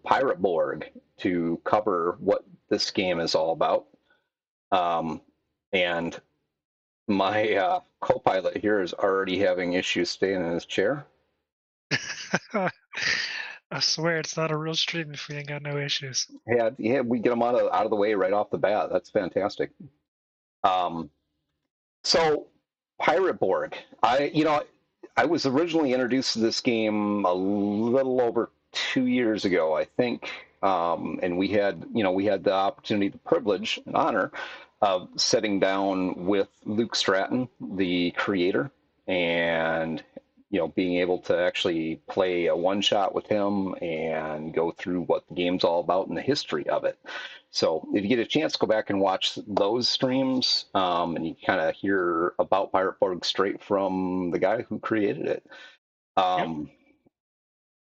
Pirate Borg to cover what this game is all about. Um, and my co-pilot here is already having issues staying in his chair. I swear it's not a real stream if we ain't got no issues. Yeah, we get him out of the way right off the bat. That's fantastic. Um, so Pirate Borg, I was originally introduced to this game a little over 2 years ago, I think, and we had the opportunity, the privilege, and honor of sitting down with Luke Stratton, the creator, and being able to actually play a one shot with him and go through what the game's all about and the history of it. So if you get a chance, go back and watch those streams, and you kind of hear about Pirate Borg straight from the guy who created it. Yep. Um,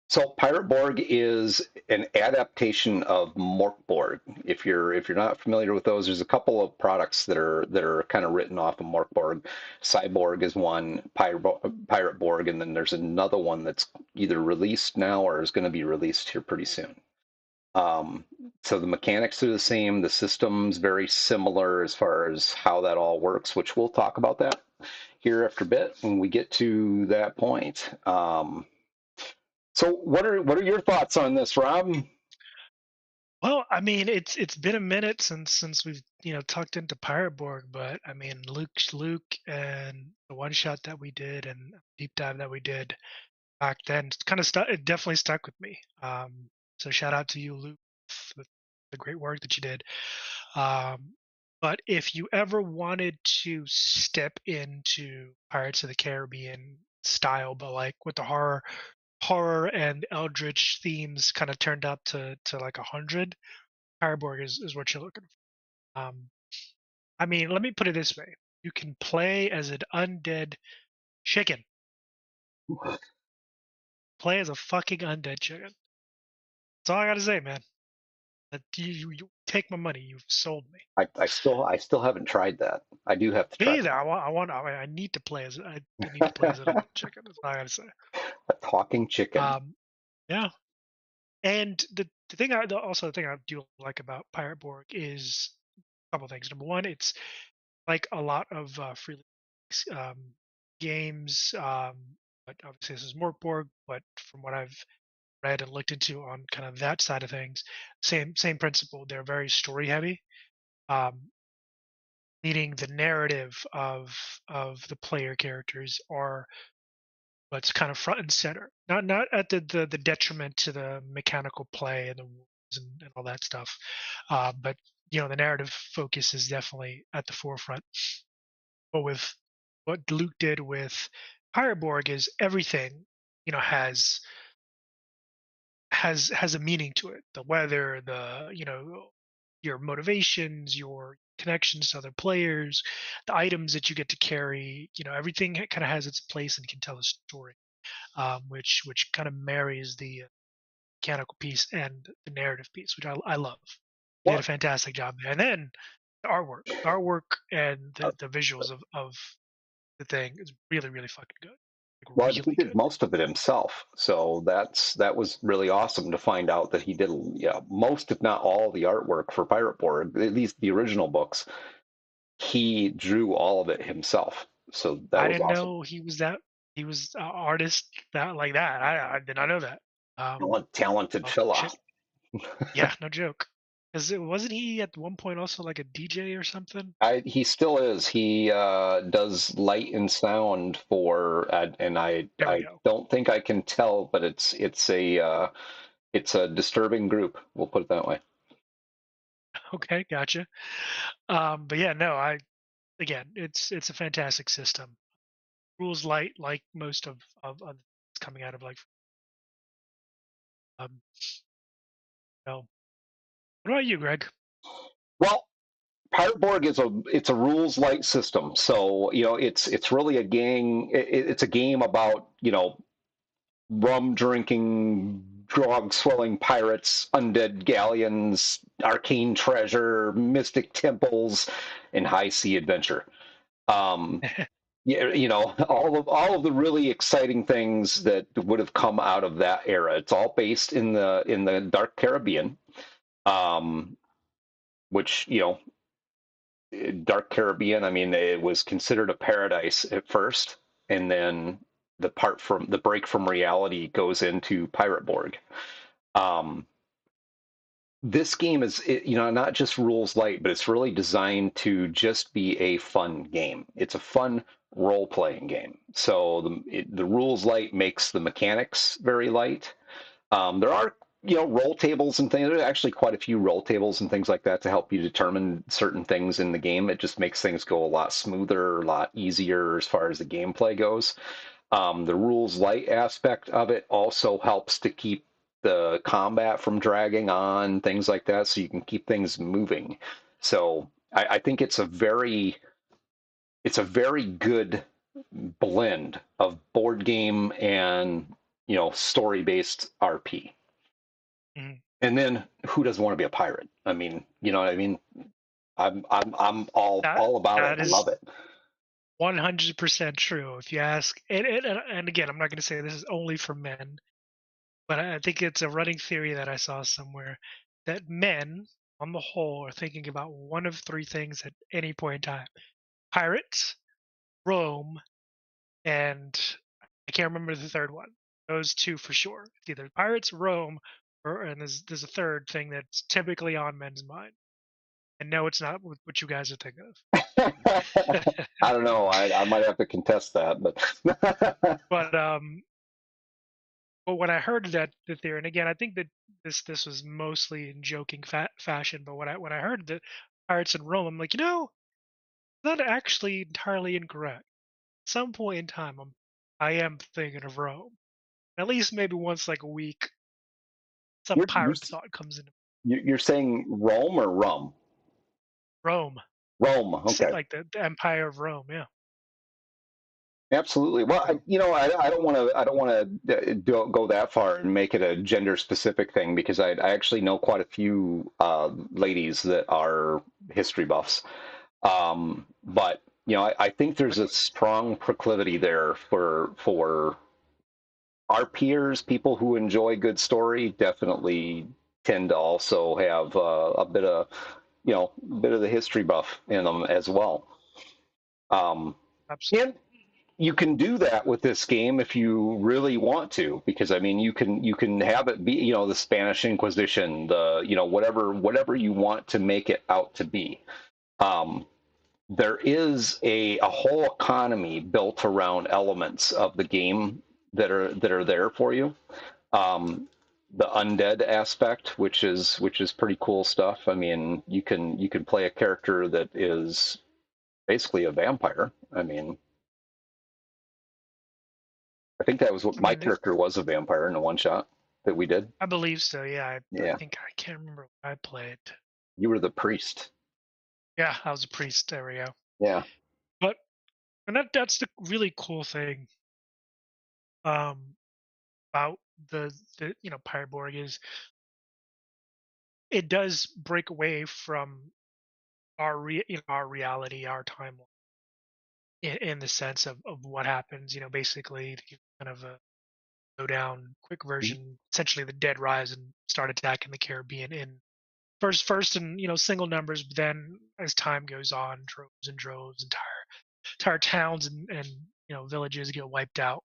so Pirate Borg is an adaptation of Morkborg. If you're not familiar with those, there's a couple of products that are kind of written off of Morkborg. Cyborg is one, Pirate Borg, and then there's another one that's either released now or is going to be released here pretty soon. Um, so the mechanics are the same. The system's very similar as far as how that all works, which we'll talk about that here after a bit when we get to that point. So what are your thoughts on this, Rob? Well, I mean, it's been a minute since we've tucked into Pirate Borg, but I mean, Luke and the one shot that we did and deep dive that we did back then kind of stuck. It definitely stuck with me. So shout out to you, Luke, with the great work that you did. Um, but if you ever wanted to step into Pirates of the Caribbean style, but like with the horror and eldritch themes kind of turned up to like 100, Fireborg is what you're looking for. I mean, let me put it this way: you can play as an undead chicken. Play as a fucking undead chicken. That's all I gotta say, man. That you take my money. You've sold me. I still haven't tried that. I do have to try Me either. I need to play as I need to play as an it. undead chicken. That's all I gotta say. A talking chicken. Um, yeah. And the thing I do like about Pirate Borg is a couple things. Number one, it's like a lot of free um, games. But obviously, this is Morkborg. But from what I've read and looked into on kind of that side of things, same principle. They're very story heavy, um, meaning the narrative of the player characters are what's kind of front and center. Not at the detriment to the mechanical play and the rules and all that stuff, but the narrative focus is definitely at the forefront. But with what Luke did with Fireborg is everything, has has a meaning to it. The weather, your motivations, your connections to other players, the items that you get to carry, everything kind of has its place and can tell a story, which kind of marries the mechanical piece and the narrative piece, which I love. They did a What? fantastic job there. And then the artwork and the visuals of the thing is really, really fucking good. Like Well, he really did good. most of it himself, so that was really awesome to find out that he did, yeah, most, if not all, the artwork for Pirate Board, at least the original books. He drew all of it himself, so that I was didn't awesome. know he was an artist that like that. I did not know that. Talented Well, fella. shit. Yeah, no joke. Because it wasn't he at one point also like a DJ or something? He still is. He does light and sound for, and I There we I go. don't think I can tell, but it's a disturbing group. We'll put it that way. Okay, gotcha. But yeah, no, I again, it's a fantastic system. Rules light like most of coming out of like um. No. What about you, Greg? Well, Pirate Borg it's a rules light system, so it's really it's a game about rum drinking, drug swelling pirates, undead galleons, arcane treasure, mystic temples, and high sea adventure. Um, yeah, all of the really exciting things that would have come out of that era. It's all based in the dark Caribbean, um, which dark Caribbean. I mean, it was considered a paradise at first, and then the break from reality goes into Pirate Borg. Um, this game is, not just rules light, but it's really designed to just be a fun game. It's a fun role playing game. So the rules light makes the mechanics very light. There are, roll tables and things. There's actually quite a few roll tables and things like that to help you determine certain things in the game. It just makes things go a lot smoother, a lot easier as far as the gameplay goes. The rules light aspect of it also helps to keep the combat from dragging on, things like that, so you can keep things moving. So I think it's a very good blend of board game and story based RP. Mhm. And then who doesn't want to be a pirate? I mean, you know what I mean? I'm all That all about it. that I love is it. 100% true. If you ask, and again, I'm not going to say this is only for men, but I think it's a running theory that I saw somewhere that men, on the whole, are thinking about one of three things at any point in time: pirates, Rome, and I can't remember the third one. Those two for sure. It's either pirates, Rome, and there's a third thing that's typically on men's mind. And no, it's not what you guys are thinking I of. don't know. I might have to contest that, but but but when I heard that the theory, and again, I think that this was mostly in joking fashion. But when I heard the pirates in Rome, I'm like, not actually entirely incorrect. At some point in time, I am thinking of Rome. At least maybe once like a week, some you're you're pirate thought comes into you're saying Rome or rum? Rome, Rome. Okay. like the Empire of Rome. Yeah. Absolutely. Well, So I don't want to. I don't want to go that far and make it a gender specific thing because I actually know quite a few ladies that are history buffs. But I think there's a strong proclivity there for our peers, people who enjoy good story, definitely tend to also have a bit of the history buff in them as well. Um, absolutely. and you can do that with this game if you really want to, because I mean you can have it be the Spanish Inquisition, the whatever you want to make it out to be. Um, there is a whole economy built around elements of the game that are there for you. Um, the undead aspect, which is pretty cool stuff. I mean, you can play a character that is basically a vampire. I mean, I think that was what I my mean, character was, a vampire in the one shot that we did. I believe so. Yeah. I Yeah, think I can't remember what I played. you were the priest. Yeah, I was a priest. There we go. Yeah. But and that's the really cool thing um, about the Pirate Borg is it does break away from our reality, our timeline, in the sense of what happens. Basically, to give kind of a go down quick version. Essentially, the dead rise and start attacking the Caribbean in first in single numbers, but then as time goes on, droves and droves, entire towns and villages get wiped out,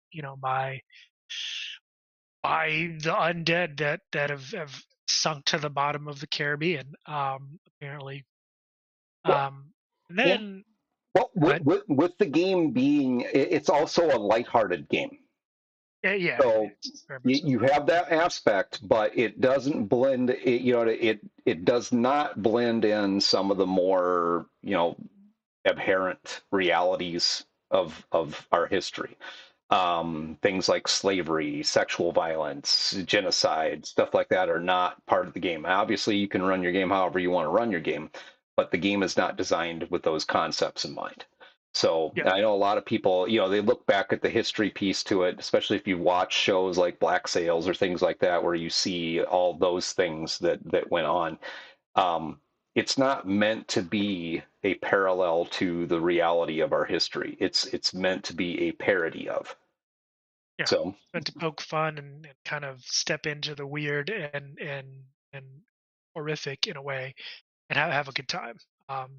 by the undead that have sunk to the bottom of the Caribbean, apparently. Well, Um, and yeah. then, Well, with, but with with the game being, it's also a lighthearted game. yeah, it So is very much you, so. you have that aspect, but it doesn't blend. It does not blend in some of the more abhorrent realities of our history. Things like slavery, sexual violence, genocide, stuff like that are not part of the game. Obviously, you can run your game however you want to run your game, but the game is not designed with those concepts in mind. So Yeah, I know a lot of people, they look back at the history piece to it, especially if you watch shows like Black Sails or things like that, where you see all those things that went on. Um, it's not meant to be a parallel to the reality of our history. It's meant to be a parody of. Yeah, So meant to poke fun and kind of step into the weird and horrific in a way, and have a good time.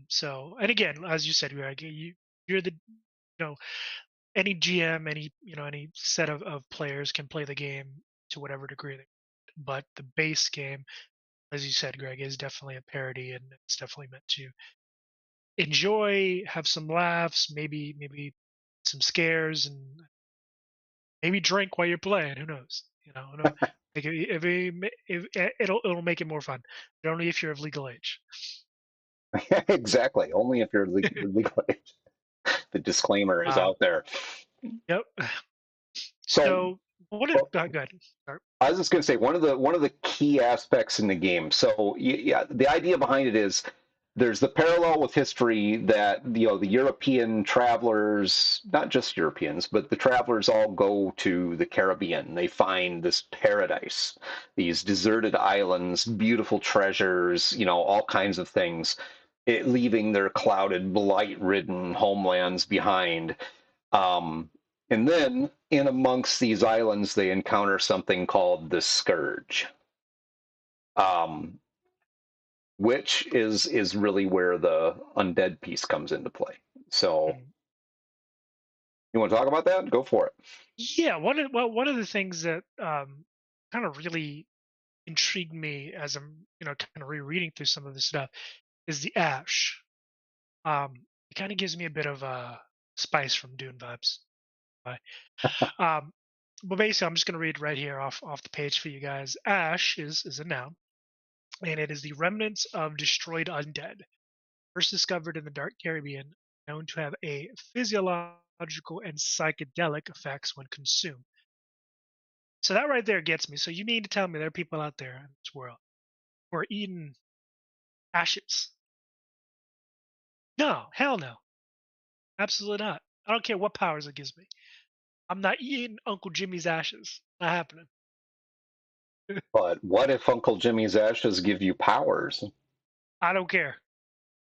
So, and again, as you said, Greg, you're the know any GM, any set of players can play the game to whatever degree but the base game, as you said, Greg, is definitely a parody, and it's definitely meant to enjoy, have some laughs, maybe some scares, and maybe drink while you're playing. Who knows? If it'll make it more fun, but only if you're of legal age. exactly, only if you're legal age. The disclaimer is Um, out there. yep. So So what? well, Go ahead. Start. I was just going to say one of the key aspects in the game. So yeah, the idea behind it is there's the parallel with history that the European travelers, not just Europeans, but the travelers all go to the Caribbean. They find this paradise, these deserted islands, beautiful treasures, all kinds of things, leaving their clouded, blight-ridden homelands behind. Um, and then in amongst these islands, they encounter something called the Scourge, um, which is really where the undead piece comes into play. So Mhm. you want to talk about that? Go for it. Yeah, one of the things that kind of really intrigued me as I'm kind of rereading through some of this stuff is the ash. It kind of gives me a bit of spice from Dune vibes. Right? Um, but basically, I'm just going to read right here off the page for you guys. Ash is a noun, and it is the remnants of destroyed undead, first discovered in the Dark Caribbean, known to have a physiological and psychedelic effects when consumed. So that right there gets me. So you mean to tell me there are people out there in this world who are eating ashes? No, hell no, absolutely not. I don't care what powers it gives me. I'm not eating Uncle Jimmy's ashes. Not happening. But what if Uncle Jimmy's ashes give you powers? I don't care.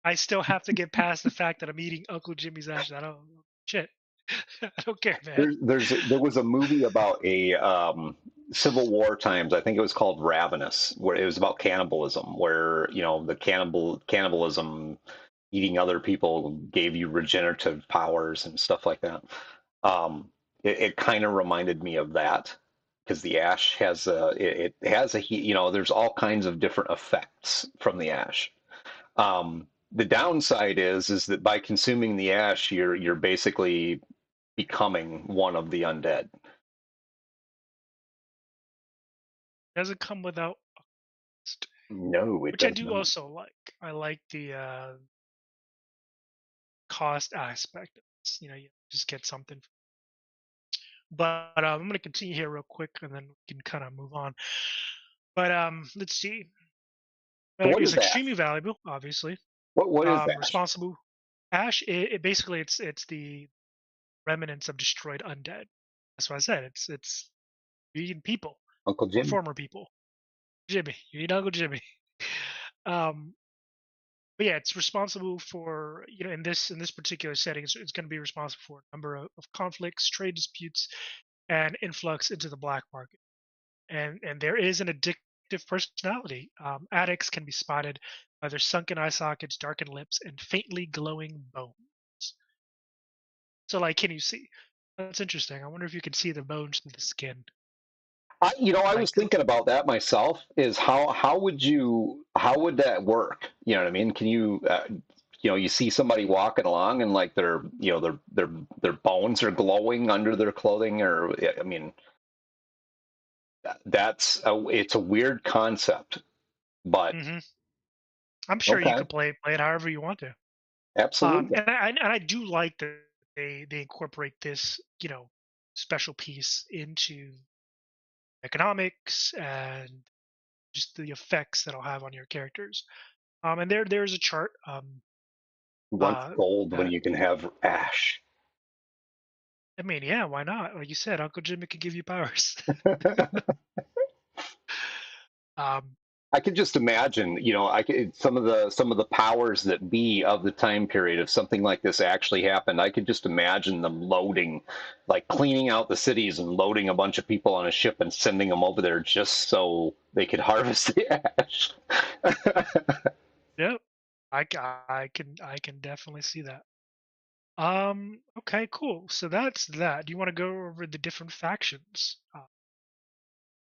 I still have to get past the fact that I'm eating Uncle Jimmy's ashes. I don't shit. I don't care, man. There was a movie about a Civil War times. I think it was called Ravenous, where it was about cannibalism, where the cannibalism, eating other people gave you regenerative powers and stuff like that. It kind of reminded me of that because the ash it has a heat. There's all kinds of different effects from the ash. The downside is that by consuming the ash, you're basically becoming one of the undead. Doesn't come without cost, No, it which I does do not. also like. I like the cost aspect of this. You just get something. But I'm going to continue here real quick, and then we can kind of move on. But let's see. So what It's is extremely ash? valuable, obviously. What is ash? Responsible. Ash. It basically it's the remnants of destroyed undead. That's what I said. It's you eating people Uncle or Jimmy. former people. Jimmy, you eat Uncle Jimmy. Um, but yeah, it's responsible for in this particular setting, it's going to be responsible for a number of conflicts, trade disputes, and influx into the black market. And there is an addictive personality. Addicts can be spotted by their sunken eye sockets, darkened lips, and faintly glowing bones. So, like, can you see? That's interesting. I wonder if you can see the bones through the skin. I was Like, thinking about that myself. Is how would that work? You know what I mean? Can you see somebody walking along and like their bones are glowing under their clothing, or I mean, it's a weird concept, but hmm I'm sure you okay, could play it however you want to. absolutely. And I do like that they incorporate this special piece into economics and just the effects that'll have on your characters. And there's a chart Once uh, gold when that you can have ash. I mean, yeah, why not? Like you said, Uncle Jimmy could give you powers. um, I could just imagine, some of the powers that be of the time period, if something like this actually happened, I could just imagine them loading, like cleaning out the cities and loading a bunch of people on a ship and sending them over there just so they could harvest the ash. Yep. I can definitely see that. Okay, cool. So that's that. Do you want to go over the different factions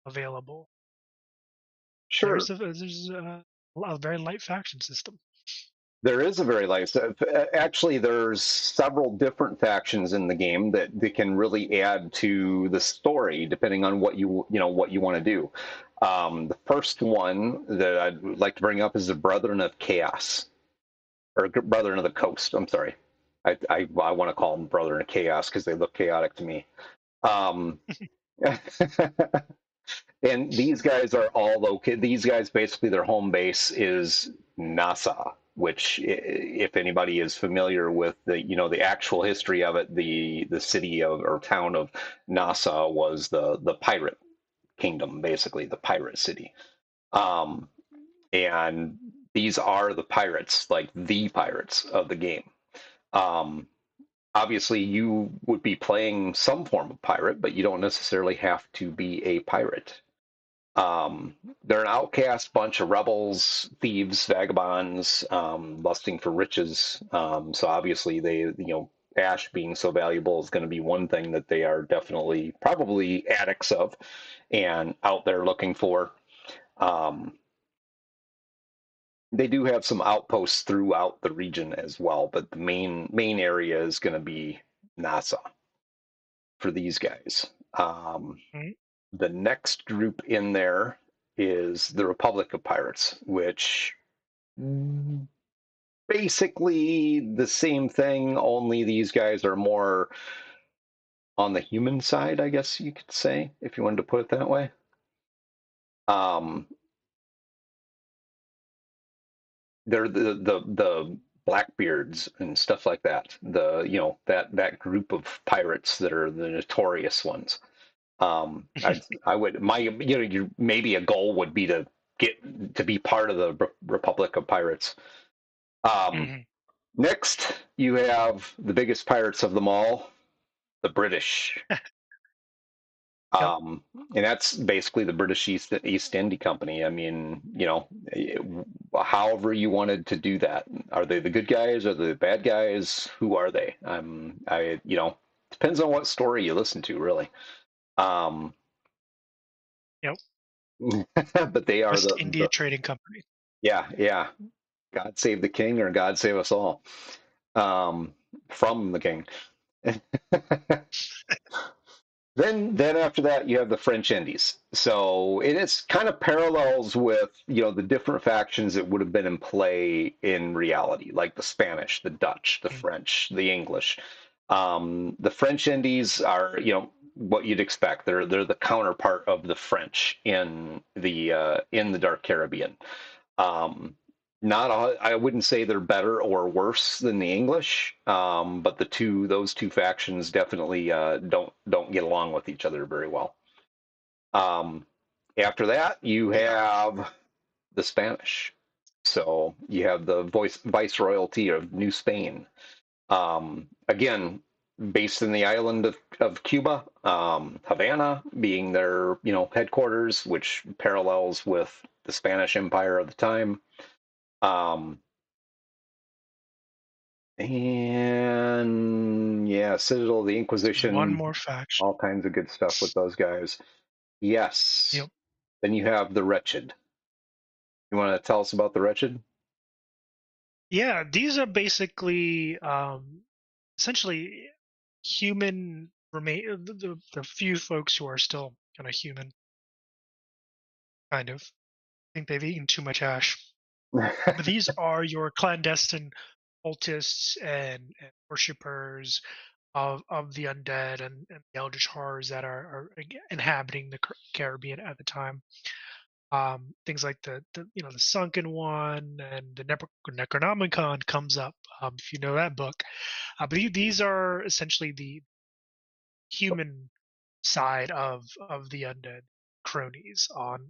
available? Sure. There's a very light faction system. There is a very light. Actually, there's several different factions in the game that can really add to the story, depending on what you want to do. The first one that I'd like to bring up is the Brethren of Chaos, or Brethren of the Coast. I'm sorry, I want to call them Brethren of Chaos because they look chaotic to me. Um, And these guys are all located. These guys basically their home base is NASA, which, if anybody is familiar with the actual history of it, the city of or town of NASA was the pirate kingdom, basically the pirate city. Um, and these are the pirates, like the pirates of the game. Um, Obviously, you would be playing some form of pirate, but you don't necessarily have to be a pirate. They're an outcast bunch of rebels, thieves, vagabonds, lusting for riches. So obviously, ash being so valuable is going to be one thing that they are definitely probably addicts of and out there looking for. Um, they do have some outposts throughout the region as well, but the main area is going to be NASA for these guys. Um, Mhm. the next group in there is the Republic of Pirates, which basically the same thing, only these guys are more on the human side, I guess you could say, if you wanted to put it that way. Um, they're the Blackbeards and stuff like that. That group of pirates that are the notorious ones. I would maybe a goal would be to get to be part of the Republic of Pirates. Um, Mhm. Next, you have the biggest pirates of them all, the British. Yep. Um, and that's basically the British East India Company. I mean, however you wanted to do that. Are they the good guys? Are they the bad guys? Who are they? Depends on what story you listen to, really. Um, Yep. but they are West the India Trading Company. yeah, yeah. God save the king or God save us all. Um, from the king. Then after that you have the French Indies. So it is kind of parallels with the different factions that would have been in play in reality, like the Spanish, the Dutch, the Mm. French, the English. The French Indies are what you'd expect. They're the counterpart of the French in the Dark Caribbean. Um, not all, I wouldn't say they're better or worse than the English, but those two factions definitely don't get along with each other very well. Um, After that, you Yeah. have the Spanish. So you have the viceroyalty of New Spain. Again, based in the island of Cuba, Havana being their headquarters, which parallels with the Spanish Empire of the time. Um, and yeah, Citadel, the One Inquisition, more faction. all kinds of good stuff with those guys. Yes. Yep. Then you have the Wretched. You want to tell us about the Wretched? Yeah, these are basically essentially human remain the few folks who are still kind of human, kind of. I think they've eaten too much ash. But these are your clandestine cultists and worshippers of the undead and the eldritch horrors that are inhabiting the Caribbean at the time. Things like the Sunken One and the Necronomicon comes up, if you know that book. But these are essentially the human side of the undead cronies on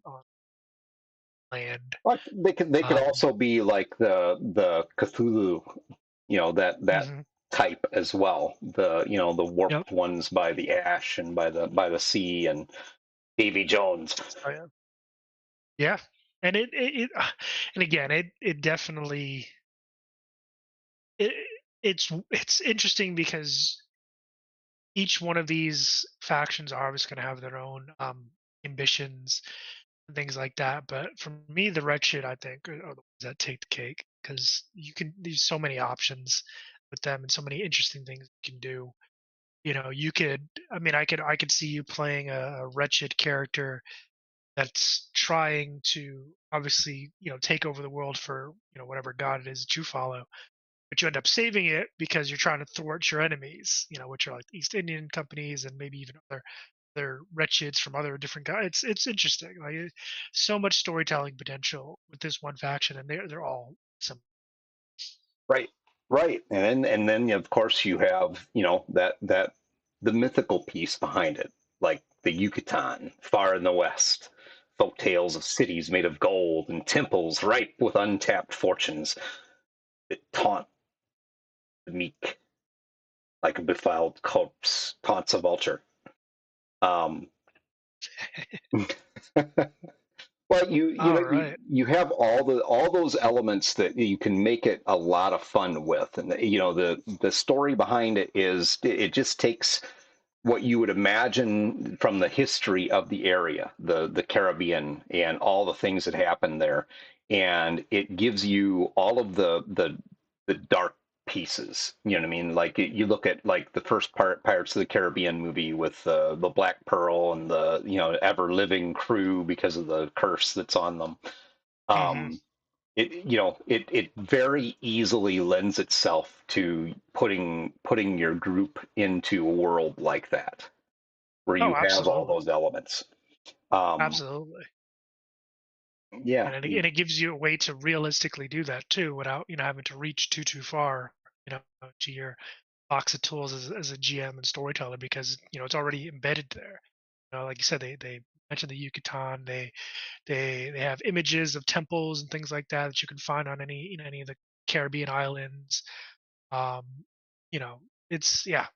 land. Like they could Um, also be like the Cthulhu, that mhm. type as well. The Yep. warped ones by the ash and by the sea and Davy Jones. Oh, yeah. Yeah. And and again, it definitely it it's interesting because each one of these factions are obviously going to have their own ambitions and things like that. But for me, the wretched, I think, are the ones that take the cake because there's so many options with them and so many interesting things you can do. You could, I mean, I could see you playing a wretched character that's trying to obviously, take over the world for, whatever god it is that you follow, but you end up saving it because you're trying to thwart your enemies, which are like East Indian companies and maybe even other wretches from other different guys. It's interesting. Like so much storytelling potential with this one faction, and they're all some. Right, right, and then of course you have that the mythical piece behind it, like the Yucatan, far in the west, folk tales of cities made of gold and temples ripe with untapped fortunes that taunt the meek like a befouled corpse taunts a vulture. Um, Well, you you know All you right. you have all those elements that you can make it a lot of fun with, and the story behind it is it just takes what you would imagine from the history of the area, the Caribbean, and all the things that happened there, and it gives you all of the dark pieces. You know what I mean? Like you look at like the first Pirates of the Caribbean movie with the Black Pearl and the ever living crew because of the curse that's on them. Hmm. Um, it very easily lends itself to putting your group into a world like that where you Oh, have all absolutely, those elements. Um, absolutely. yeah, And it gives you a way to realistically do that too, without having to reach too far, to your box of tools as a GM and storyteller, because it's already embedded there. Like you said, they mentioned the Yucatan. They have images of temples and things like that that you can find on any of the Caribbean islands. Um, you know, it's yeah,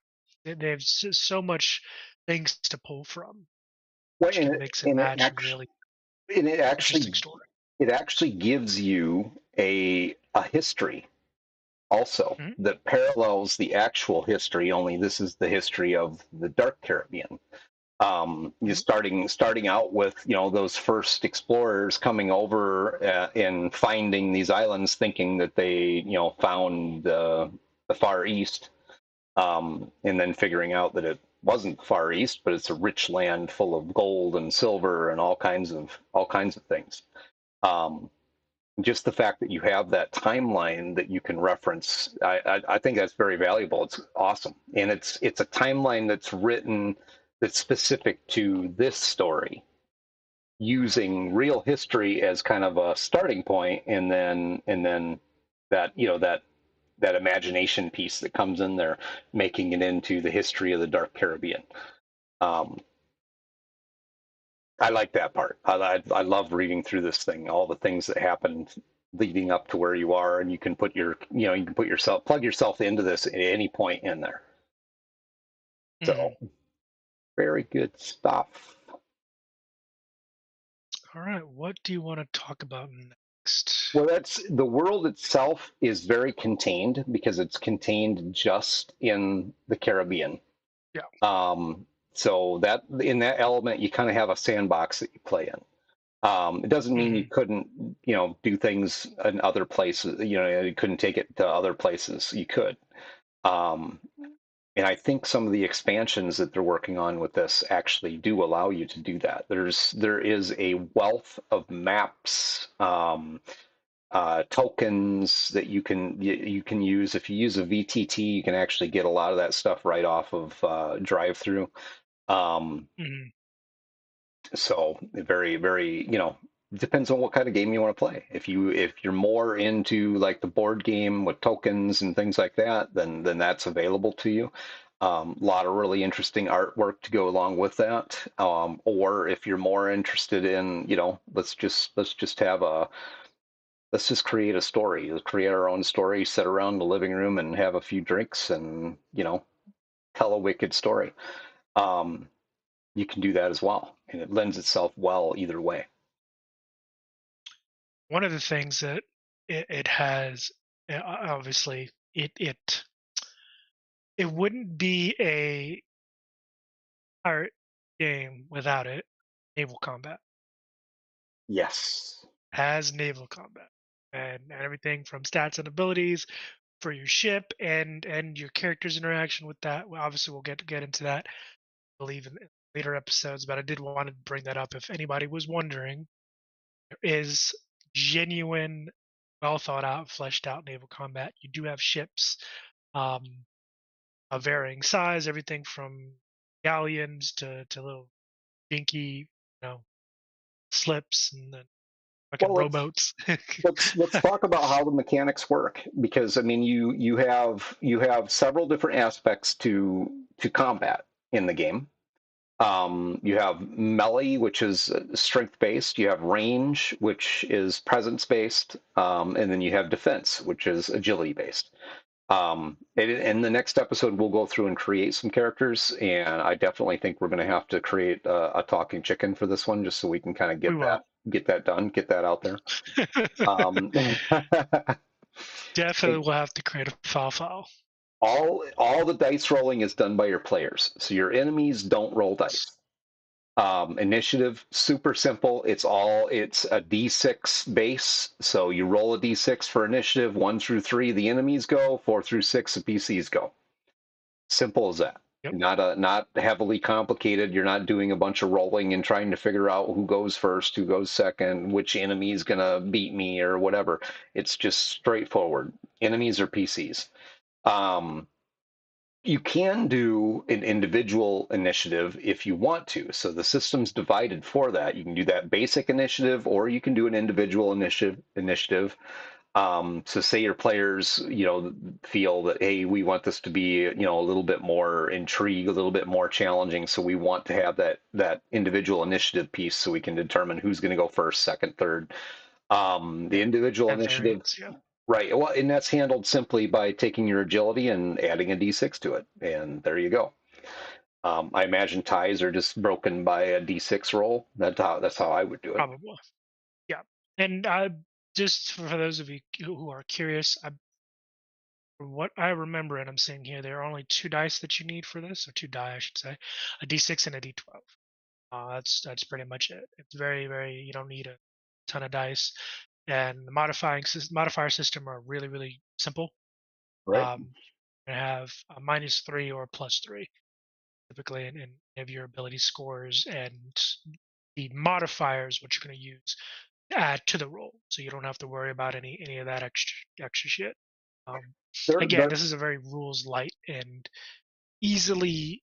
they have so much things to pull from, well, which and can it, mix and and it match and actually really and it interesting actually story. it actually gives you a history also Mhm. that parallels the actual history. Only this is the history of the Dark Caribbean. You Mhm. starting out with those first explorers coming over and finding these islands, thinking that they found the Far East, and then figuring out that it wasn't the Far East, but it's a rich land full of gold and silver and all kinds of things. Um, just the fact that you have that timeline that you can reference, I think that's very valuable. It's awesome, and it's a timeline that's written that's specific to this story, using real history as kind of a starting point, and then that imagination piece that comes in there, making it into the history of the Dark Caribbean. Um, I like that part. I love reading through this thing, all the things that happened leading up to where you are, and you can plug yourself into this at any point in there. So Mhm. very good stuff. All right, what do you want to talk about next? Well, that's the world itself is very contained because it's contained just in the Caribbean. Yeah. So that in that element, you kind of have a sandbox that you play in. It doesn't mean you Hmm. couldn't, do things in other places. You couldn't take it to other places. You could. Um, and I think some of the expansions that they're working on with this actually do allow you to do that. There is a wealth of maps, tokens that you can use. If you use a VTT, you can actually get a lot of that stuff right off of drive through. Um, Hmm. so very, very, depends on what kind of game you want to play. If you're more into like the board game with tokens and things like that, then that's available to you. A lot of really interesting artwork to go along with that. Or if you're more interested in, let's just have a let's just create a story. Let's create our own story, sit around the living room and have a few drinks and, tell a wicked story. Um, you can do that as well. And it lends itself well either way. One of the things that it has, obviously, it wouldn't be a pirate game without it. Naval combat Yes. has naval combat, and everything from stats and abilities for your ship and your character's interaction with that. Well, obviously, we'll get into that, I believe, in later episodes. But I did want to bring that up if anybody was wondering. There is genuine, well thought out, fleshed out naval combat. You do have ships um, of varying size, everything from galleons to little dinky, slips and then fucking Well, let's rowboats. let's talk about how the mechanics work, because I mean you have several different aspects to combat in the game. You have melee, which is strength based. You have range, which is presence based, and then you have defense, which is agility based. In the next episode, we'll go through and create some characters, and I definitely think we're going to have to create a talking chicken for this one, just so we can kind of We get that will. get that done, get that out there. Um, Definitely will have to create a file. all the dice rolling is done by your players, so your enemies don't roll dice. Initiative, super simple. It's a d6 base, so you roll a d6 for initiative. 1 through 3 the enemies go, 4 through 6 the PCs go. Simple as that. Yep. Not heavily complicated. You're not doing a bunch of rolling and trying to figure out who goes first, who goes second, which enemy is gonna beat me or whatever. It's just straightforward. Enemies are PCs. Um, you can do an individual initiative if you want to. So the system's divided for that. You can do that basic initiative, or you can do an individual initiative. So say your players, feel that, hey, we want this to be, a little bit more intrigue, a little bit more challenging. So we want to have that individual initiative piece, so we can determine who's going to go first, second, third. The individual Have initiative, variants, yeah. right? Well, and that's handled simply by taking your agility and adding a d6 to it, and there you go. I imagine ties are just broken by a d6 roll. That's how I would do it. Probably. Yeah. And just for those of you who are curious, from what I remember, and I'm seeing here, there are only two dice that you need for this, or two die, I should say, a D6 and a D12. That's pretty much it. It's very, very. You don't need a ton of dice, and the modifier system are really, really simple. Right. You have a -3 or a +3, typically in any of your ability scores, and the modifiers, which you're going to use, add to the roll, so you don't have to worry about any of that extra shit. Um, There, Again, there. this is a very rules light and easily.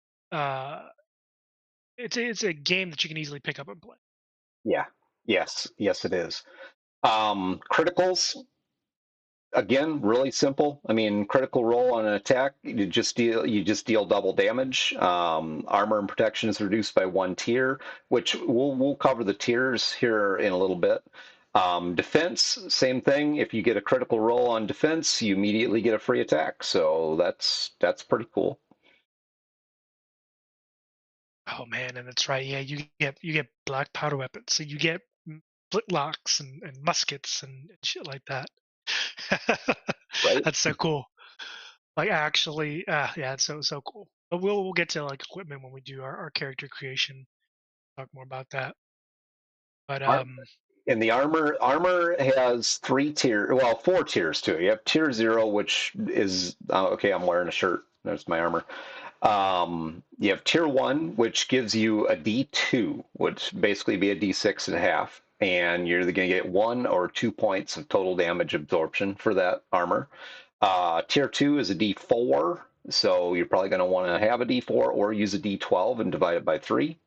It's a game that you can easily pick up and play. Yeah. Yes, it is. Criticals, again, really simple. I mean, critical roll on an attack, you just deal double damage. Armor and protection is reduced by 1 tier, which we'll cover the tiers here in a little bit. Defense, same thing. If you get a critical roll on defense, you immediately get a free attack. So that's pretty cool. Oh man, and that's right. Yeah, you get black powder weapons, so you get flintlocks and muskets and shit like that. Right? That's so cool. Like actually, yeah, it's so cool. But we'll get to like equipment when we do our character creation. Talk more about that. But And the armor has 3 tier, well, 4 tiers to it. You have tier 0, which is okay. I'm wearing a shirt. There's my armor. You have tier 1, which gives you a D2, which basically be a D6 and a half, and you're either going to get 1 or 2 points of total damage absorption for that armor. Tier 2 is a D4, so you're probably going to want to have a D4 or use a D12 and divide it by 3.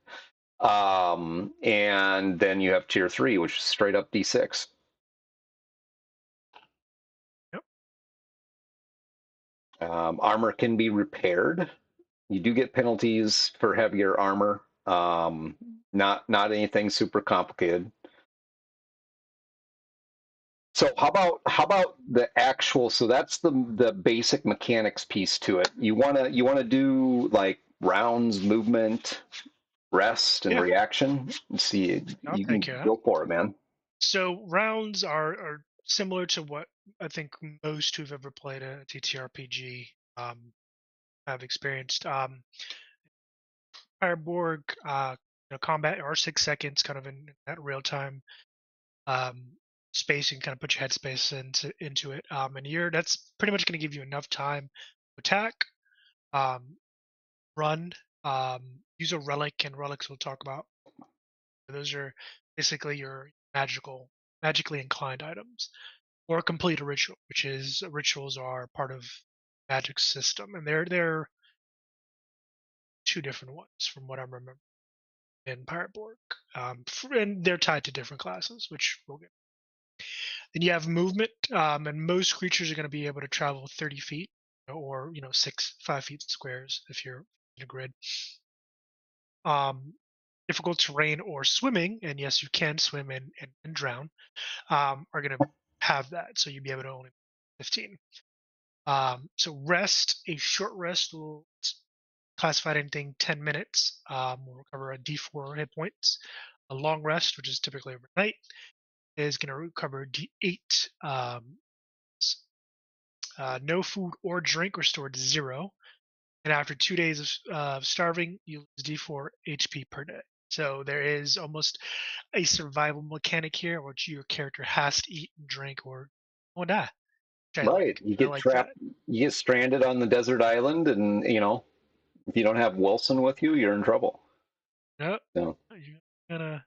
And then you have tier 3, which is straight up D6. yep, Armor can be repaired. You do get penalties for heavier armor. Not anything super complicated. So how about the actual? So that's the basic mechanics piece to it. You wanna do like rounds, movement, rest, and Yeah, reaction. See, I'll you take can care of that. go for it, man. So rounds are similar to what I think most who've ever played a TTRPG have experienced. Fireborg, combat are 6 seconds, kind of in that real time um, space. You can kind of put your headspace into it, and that's pretty much going to give you enough time to attack, um, run, use a relic, and relics we'll talk about. Those are basically your magically inclined items, or complete a ritual, which is rituals are part of magic system, and they're two different ones from what I remember in Pirate Borg, and they're tied to different classes, which we'll get. Then you have movement, and most creatures are going to be able to travel 30 feet, or 5 feet squares if you're in a grid. Um, Difficult terrain or swimming, and yes, you can swim and drown, are going to have that, so you'll be able to only 15. So rest, a short rest will classify anything 10 minutes, will recover a D4 hit points. A long rest, which is typically overnight, is going to recover D8. No food or drink restored to 0. And after 2 days of starving, you lose D4 HP per day. So there is almost a survival mechanic here, which your character has to eat and drink or will die. Which I Right. like. You I get like that. trapped. You get stranded on the desert island, and if you don't have Wilson with you, you're in trouble. No, So, you're gonna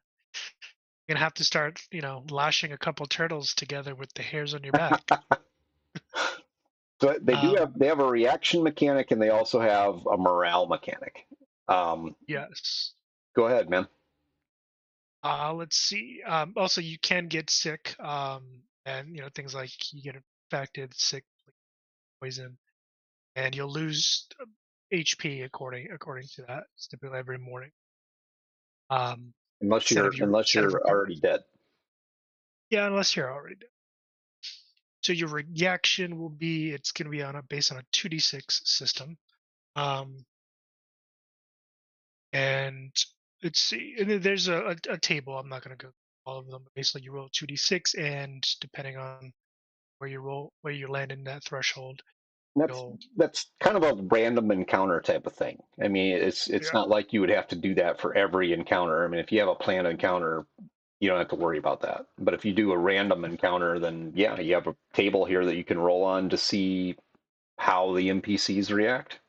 have to start, lashing a couple turtles together with the hairs on your back. so Um, they have a reaction mechanic, and they also have a morale mechanic. Um, yes. Go ahead, man. Let's see. Also, you can get sick, and things like you get infected, sick, like poison, and you'll lose HP according to that. It's typically every morning. Um, Unless you're unless instead of you're recovery. already dead. Yeah, unless you're already dead. So your reaction will be it's going to be based on a 2d6 system. Um, and let's see. And then there's a table. I'm not going to go through all of them. But basically, you roll 2d6, and depending on where you land in that threshold, That's you'll that's kind of a random encounter type of thing. I mean, it's yeah not like you would have to do that for every encounter. I mean, if you have a planned encounter, you don't have to worry about that. But if you do a random encounter, then yeah, you have a table here that you can roll on to see how the NPCs react.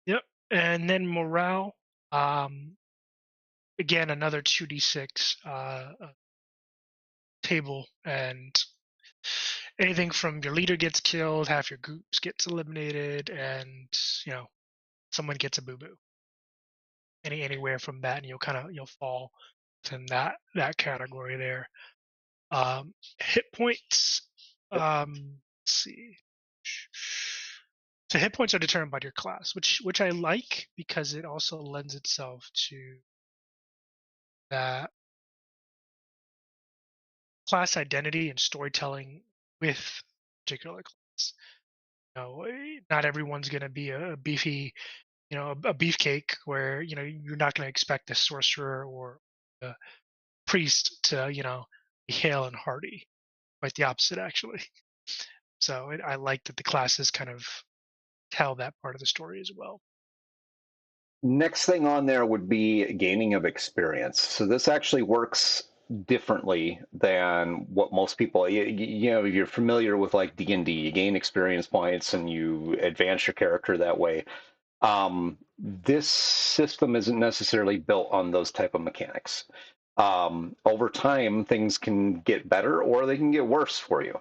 yep. And then morale, um, again another 2d6 table, and anything from your leader gets killed, half your groups gets eliminated, and you know someone gets a boo boo. Anywhere from that, and you'll fall within that category there. Hit points. Let's see. So hit points are determined by your class, which I like because it also lends itself to that class identity and storytelling with particular class. Not everyone's going to be a beefy, a beefcake where you're not going to expect a sorcerer or a priest to be hale and hearty. Quite the opposite, actually. So I like that the classes kind of tell that part of the story as well. Next thing on there would be gaining of experience. So this actually works differently than what most people, you're familiar with like D&D, you gain experience points and you advance your character that way. This system isn't necessarily built on those type of mechanics. Over time, things can get better or they can get worse for you.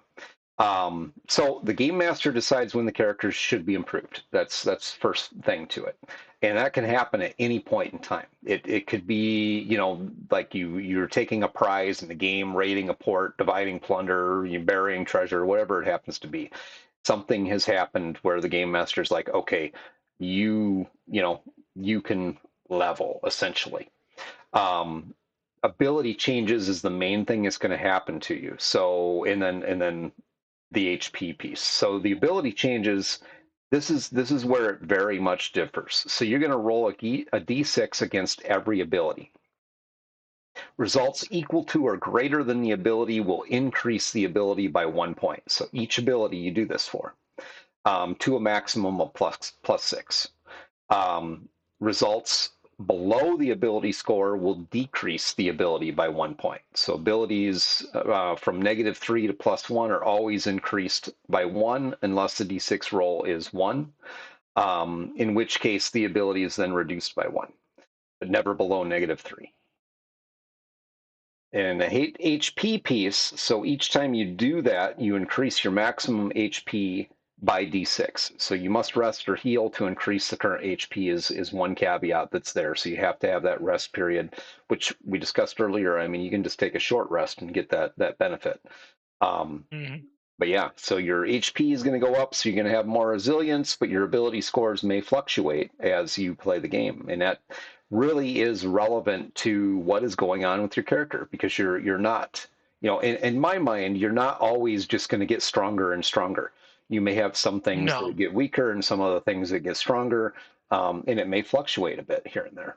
So the game master decides when the characters should be improved. That's first thing to it, and that can happen at any point in time. It could be like you're taking a prize in the game, raiding a port, dividing plunder, you burying treasure, whatever it happens to be. something has happened where the game master's like, okay, you can level essentially. Um, ability changes is the main thing that's going to happen to you. So, and then the HP piece. So the ability changes. This is where it very much differs. So you're going to roll a d6 against every ability. Results equal to or greater than the ability will increase the ability by 1 point. So each ability you do this for, to a maximum of plus 6. Um, Results below the ability score will decrease the ability by 1 point. So abilities from -3 to +1 are always increased by 1 unless the d6 roll is 1, in which case the ability is then reduced by 1, but never below -3. And the HP piece, so each time you do that, you increase your maximum HP by d6. So you must rest or heal to increase the current HP is one caveat that's there. So you have to have that rest period, which we discussed earlier. I mean, you can just take a short rest and get that benefit. Um, Hmm. but yeah, so your HP is going to go up, so you're going to have more resilience, but your ability scores may fluctuate as you play the game, and that really is relevant to what is going on with your character because you're not, in my mind, you're not always just going to get stronger and stronger. You may have some things No, that get weaker and some other things that get stronger, and it may fluctuate a bit here and there.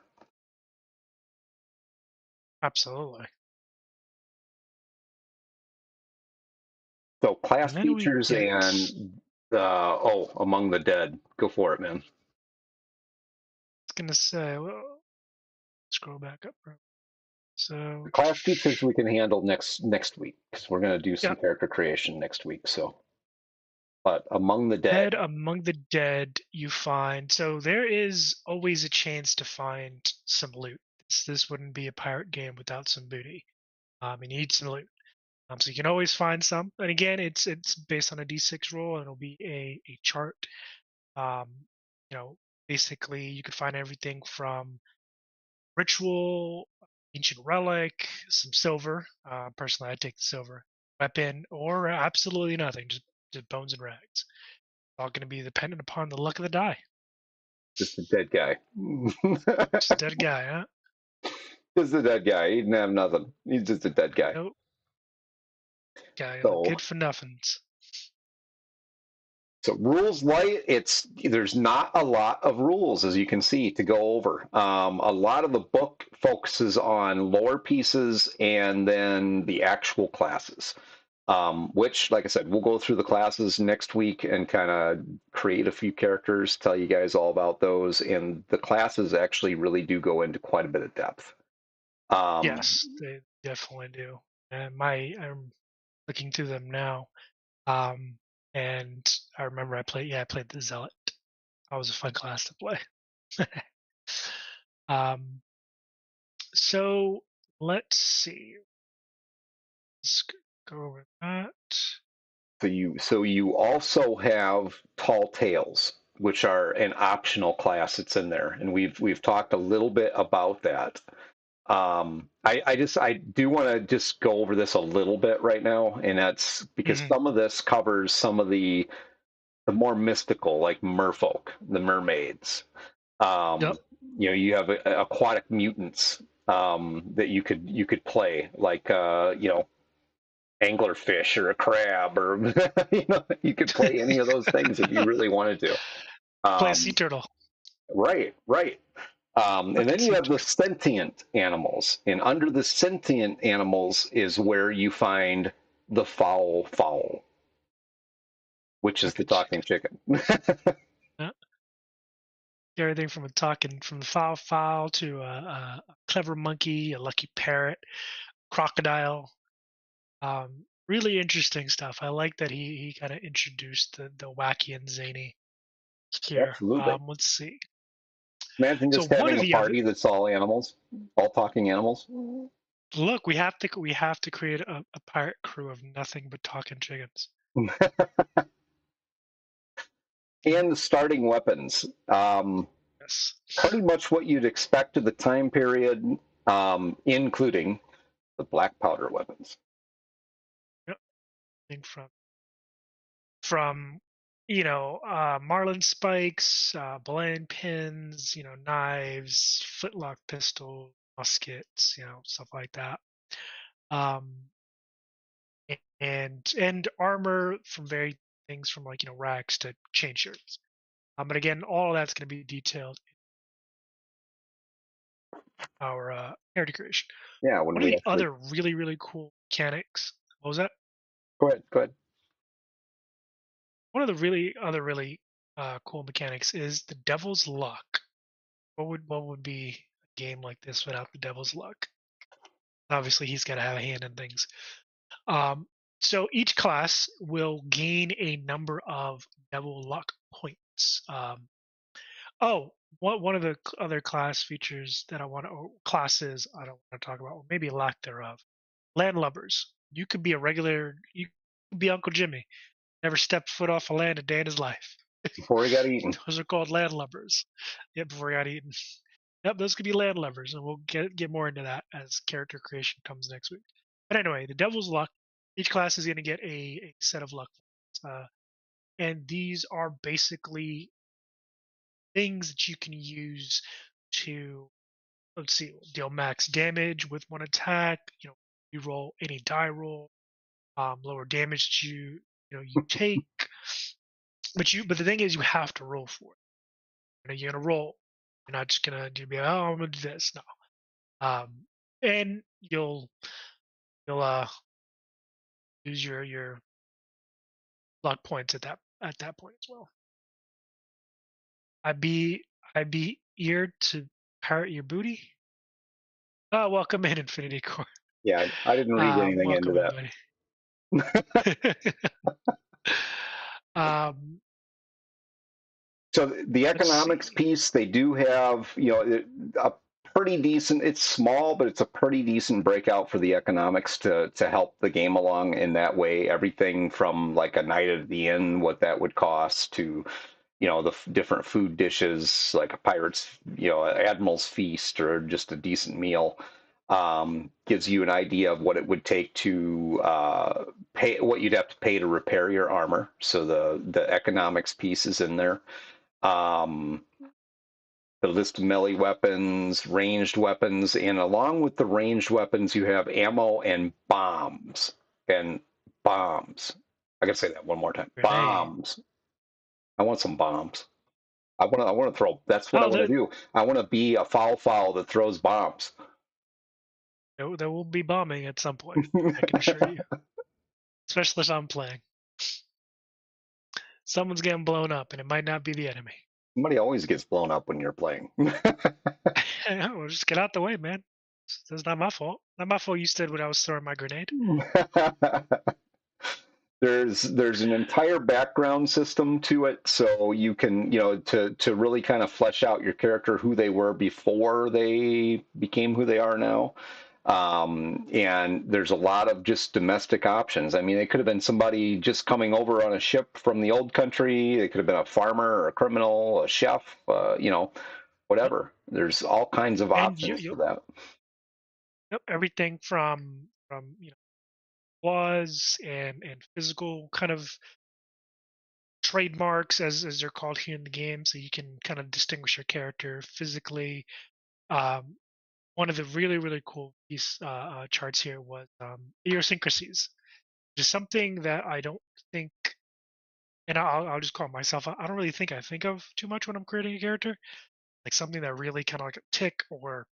absolutely. So class And then we features get, and Among the Dead. Go for it, man. it's gonna say, well, scroll back up, bro. The So, class features we can handle next week because we're going to do yeah, some character creation next week. So, but Among the dead Dead, among the dead, you find. So there is always a chance to find some loot. This wouldn't be a pirate game without some booty. You need some loot. So you can always find some. And again, it's based on a D6 roll, and it'll be a chart. Um, you know, basically you could find everything from ritual, ancient relic, some silver. Personally, I take the silver weapon, or absolutely nothing, just bones and rags. All going to be dependent upon the luck of the die. just a dead guy. Just a dead guy, huh? Just a dead guy. He didn't have nothing. He's just a dead guy. Nope, guy So, good for nothings. so rules light. There's not a lot of rules as you can see to go over. A lot of the book focuses on lore pieces and then the actual classes. Which, like I said, we'll go through the classes next week and kind of create a few characters, tell you guys all about those. And the classes actually really do go into quite a bit of depth. Um, Yes, they definitely do. And I'm looking through them now. Um, and I remember I played the Zealot. That was a fun class to play. um, so let's see. Let's go over that. so you also have Tall Tales, which are an optional class that's in there, and we've talked a little bit about that. I do want to just go over this a little bit right now, and that's because Hmm. some of this covers some of the more mystical, like merfolk, the mermaids. Yep. Um, you have aquatic mutants that you could play, like anglerfish or a crab, or you could play any of those things if you really wanted to. Play a sea Um, turtle. right, right. And Fucking then you sea have the turtle. sentient animals, and under the sentient animals is where you find the fowl, which is the Fucking talking chicken. chicken. Yeah. Everything from from the fowl to a clever monkey, a lucky parrot, crocodile. Really interesting stuff. I like that he kind of introduced the wacky and zany here. Absolutely. Let's see. Imagine So just one having of a the other party that's all animals, all talking animals. look, we have to create a pirate crew of nothing but talking chickens. Mhm. And the starting weapons. Yes. Pretty much what you'd expect of the time period, including the black powder weapons. Yep. I think from marlin spikes, belaying pins, knives, flintlock pistols, muskets, stuff like that. Um, and armor from very things from like racks to chain shirts. But again, all of that's going to be detailed in our character creation. Yeah, when One of we the actually other really really cool mechanics. What was that? go ahead, go ahead. One of the really cool mechanics is the Devil's Luck. What would be a game like this without the Devil's Luck? Obviously, he's got to have a hand in things. Um, so each class will gain a number of Devil Luck points. Oh, one of the other class features that I want to, or classes I don't want to talk about, or maybe lack thereof. Landlubbers. You could be Uncle Jimmy. Never stepped foot off a land a day in his life. Before we got eaten. Those are called landlubbers. Yeah, before he got eaten. Yep, those could be landlubbers, and we'll get more into that as character creation comes next week. But anyway, the Devil's Luck. Each class is going to get a set of luck, and these are basically things that you can use to, let's see, deal max damage with one attack. You roll any die roll, lower damage that you take. But the thing is, you have to roll for it. You're gonna roll. You're not just gonna be like, oh, I'm gonna do this. No. And you'll use your luck points at that point as well. I be eared to parrot your booty. Welcome in Infinity Core. Yeah, I didn't read anything into Welcome that. everybody. um, So the let's economics see. piece, they do have, a pretty decent. It's small, but it's a pretty decent breakout for the economics to help the game along in that way. Everything from like a night at the inn, what that would cost, to the different food dishes like a pirate's, admiral's feast, or just a decent meal. Gives you an idea of what it would take to pay, what you'd have to pay to repair your armor. So the economics piece is in there. um, the list of melee weapons, ranged weapons, and along with the ranged weapons, you have ammo and bombs. And bombs. I gotta say that one more time. Grenade. Bombs. I want some bombs. I want to throw. That's what I Oh, want to there, do. I want to be a foul that throws bombs. there will be bombing at some point. I can assure you. Especially if I'm playing. Someone's getting blown up, and it might not be the enemy. Somebody always gets blown up when you're playing. Well, just get out the way, man. It's not my fault. Not my fault you stood when I was throwing my grenade. There's an entire background system to it, so you can, to really kind of flesh out your character, who they were before they became who they are now. And there's a lot of just domestic options. I mean, it could have been somebody just coming over on a ship from the old country. It could have been a farmer or a criminal, a chef, Yep. whatever. There's all kinds of And options for that. yep, everything from laws and physical kind of trademarks as they're called here in the game, so you can kind of distinguish your character physically. Um, One of the really cool charts here was idiosyncrasies, which is something that I don't think, and I'll just call it myself. I don't really think I think of too much when I'm creating a character, like something that really kind of like a tick or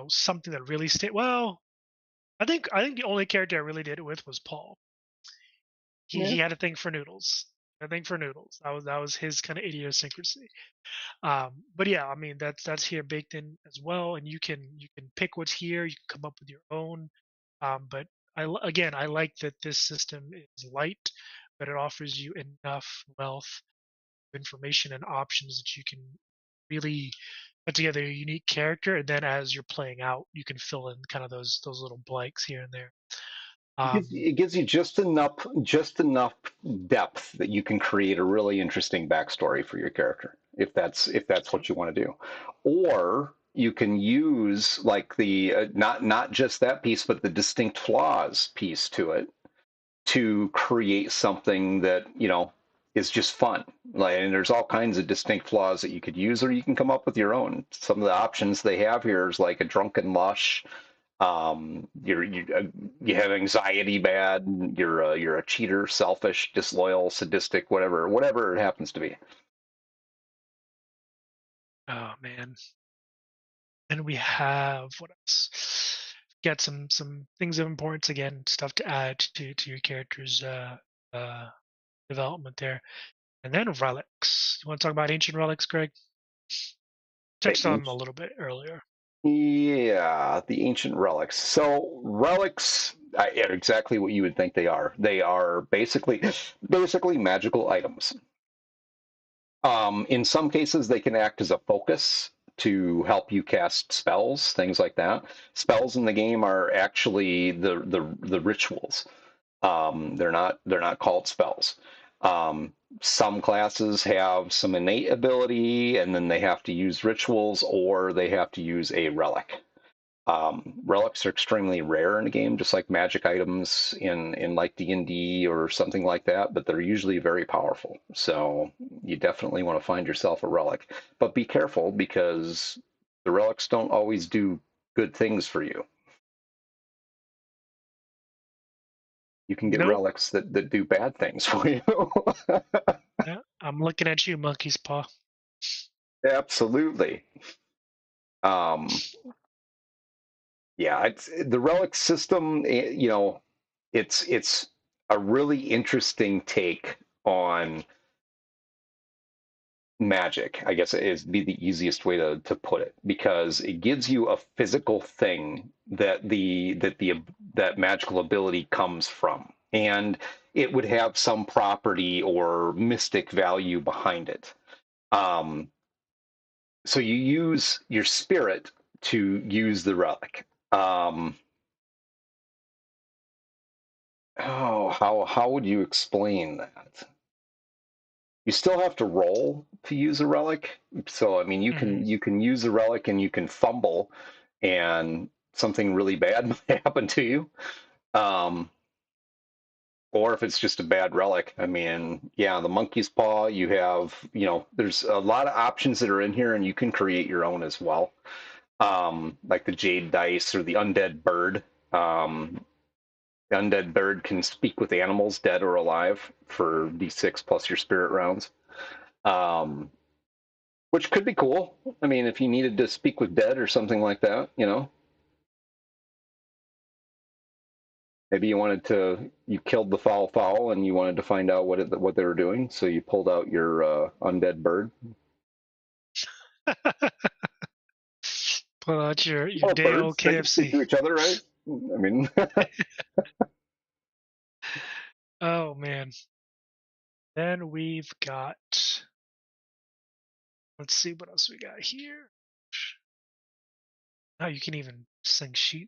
something that really stay. Well, I think the only character I really did it with was Paul. He Yeah. he had a thing for noodles. A thing for noodles. That was his kind of idiosyncrasy. But yeah, I mean that's here baked in as well, and you can pick what's here. You can come up with your own. But again, I like that this system is light, but it offers you enough wealth, information, and options that you can really put together a unique character. And then as you're playing out, you can fill in kind of those little blanks here and there. It gives you just enough depth that you can create a really interesting backstory for your character, if that's what you want to do. Or you can use like the not just that piece, but the distinct flaws piece to it. to create something that, is just fun. Like, and there's all kinds of distinct flaws that you could use, or you can come up with your own. Some of the options they have here is like a drunken lush. You have anxiety bad. You're a cheater, selfish, disloyal, sadistic, whatever it happens to be. Oh man. And we have what else? Get some things of importance again, stuff to add to your character's uh development there. And then relics. You want to talk about ancient relics, Greg? Touched on them a little bit earlier. Yeah, the ancient relics. So relics are exactly what you would think they are. They are basically magical items. In some cases, they can act as a focus to help you cast spells, things like that. Spells in the game are actually the rituals. They're not called spells. Some classes have some innate ability, and then they have to use rituals, or they have to use a relic. Relics are extremely rare in a game, just like magic items in like D&D or something like that, but they're usually very powerful. So you definitely want to find yourself a relic, but be careful because the relics don't always do good things for you. You can get Nope. relics that do bad things for you. Yeah, I'm looking at you, monkey's paw. Absolutely. Um, yeah, the relic system. It's a really interesting take on magic, I guess is be the easiest way to put it, because it gives you a physical thing that magical ability comes from, and it would have some property or mystic value behind it. Um, so you use your spirit to use the relic. Um, how would you explain that? You still have to roll to use a relic. So I mean, you Hmm. can you can use a relic and you can fumble, and something really bad might happen to you. Um, or if it's just a bad relic, I mean, yeah, the monkey's paw. There's a lot of options that are in here, and you can create your own as well. Like the jade dice or the undead bird. Um, the undead bird can speak with animals, dead or alive, for d6 plus your spirit rounds. Um, which could be cool. I mean, if you needed to speak with dead or something like that, maybe you killed the fowl and you wanted to find out what they were doing, so you pulled out your undead bird Pull out your or day old birds. They can speak KFC. to each other, right? I mean, Oh man. Then we've got, let's see what else we got here. Oh, you can even sing sea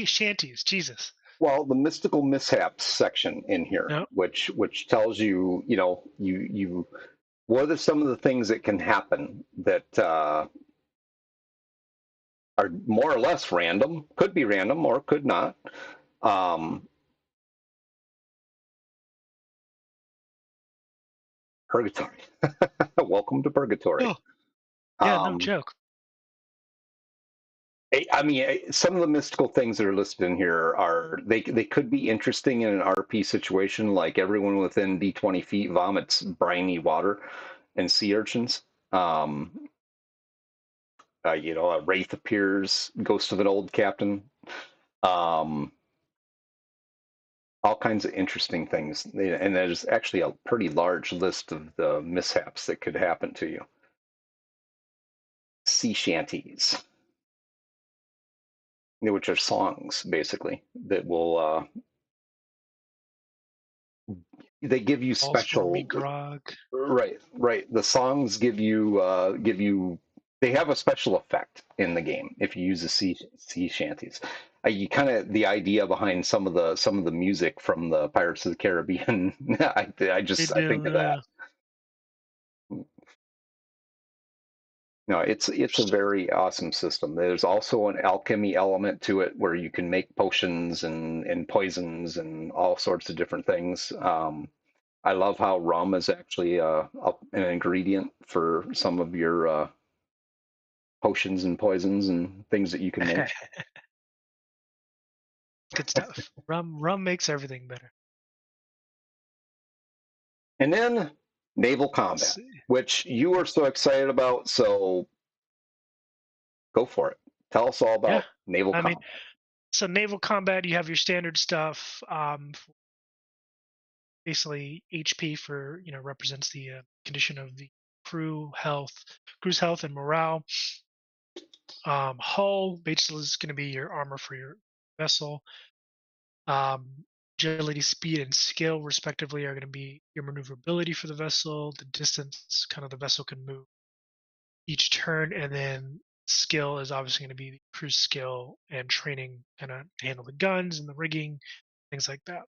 shanties. Jesus. well, the mystical mishaps section in here, No, which tells you, you what are some of the things that can happen that are more or less random, could be random or could not. Um, Purgatory. Welcome to Purgatory. oh yeah, no Um, joke. I mean, some of the mystical things that are listed in here they could be interesting in an RP situation, like everyone within D20 feet vomits briny water and sea urchins. Um, a wraith appears, ghost of an old captain. Um, all kinds of interesting things, and there's actually a pretty large list of the mishaps that could happen to you. Sea shanties, which are songs basically that will they give you All for me, special. grog. Right. The songs give you they have a special effect in the game if you use the sea shanties. You kind of the idea behind some of the music from the Pirates of the Caribbean. I They just I think do. of that. No, it's a very awesome system. There's also an alchemy element to it where you can make potions and poisons and all sorts of different things. I love how rum is actually an ingredient for some of your potions and poisons and things that you can make. Good stuff. Rum makes everything better. And then naval Let's combat, see. which you are so excited about. So go for it. Tell us all Yeah, about naval I mean, combat. so naval combat, you have your standard stuff. Basically, HP for represents the condition of the crew's health and morale. Hull basically is going to be your armor for your vessel. Agility, speed, and skill, respectively, are going to be your maneuverability for the vessel, the distance kind of the vessel can move each turn, and then skill is obviously going to be the crew's skill and training, kind of handle the guns and the rigging, things like that.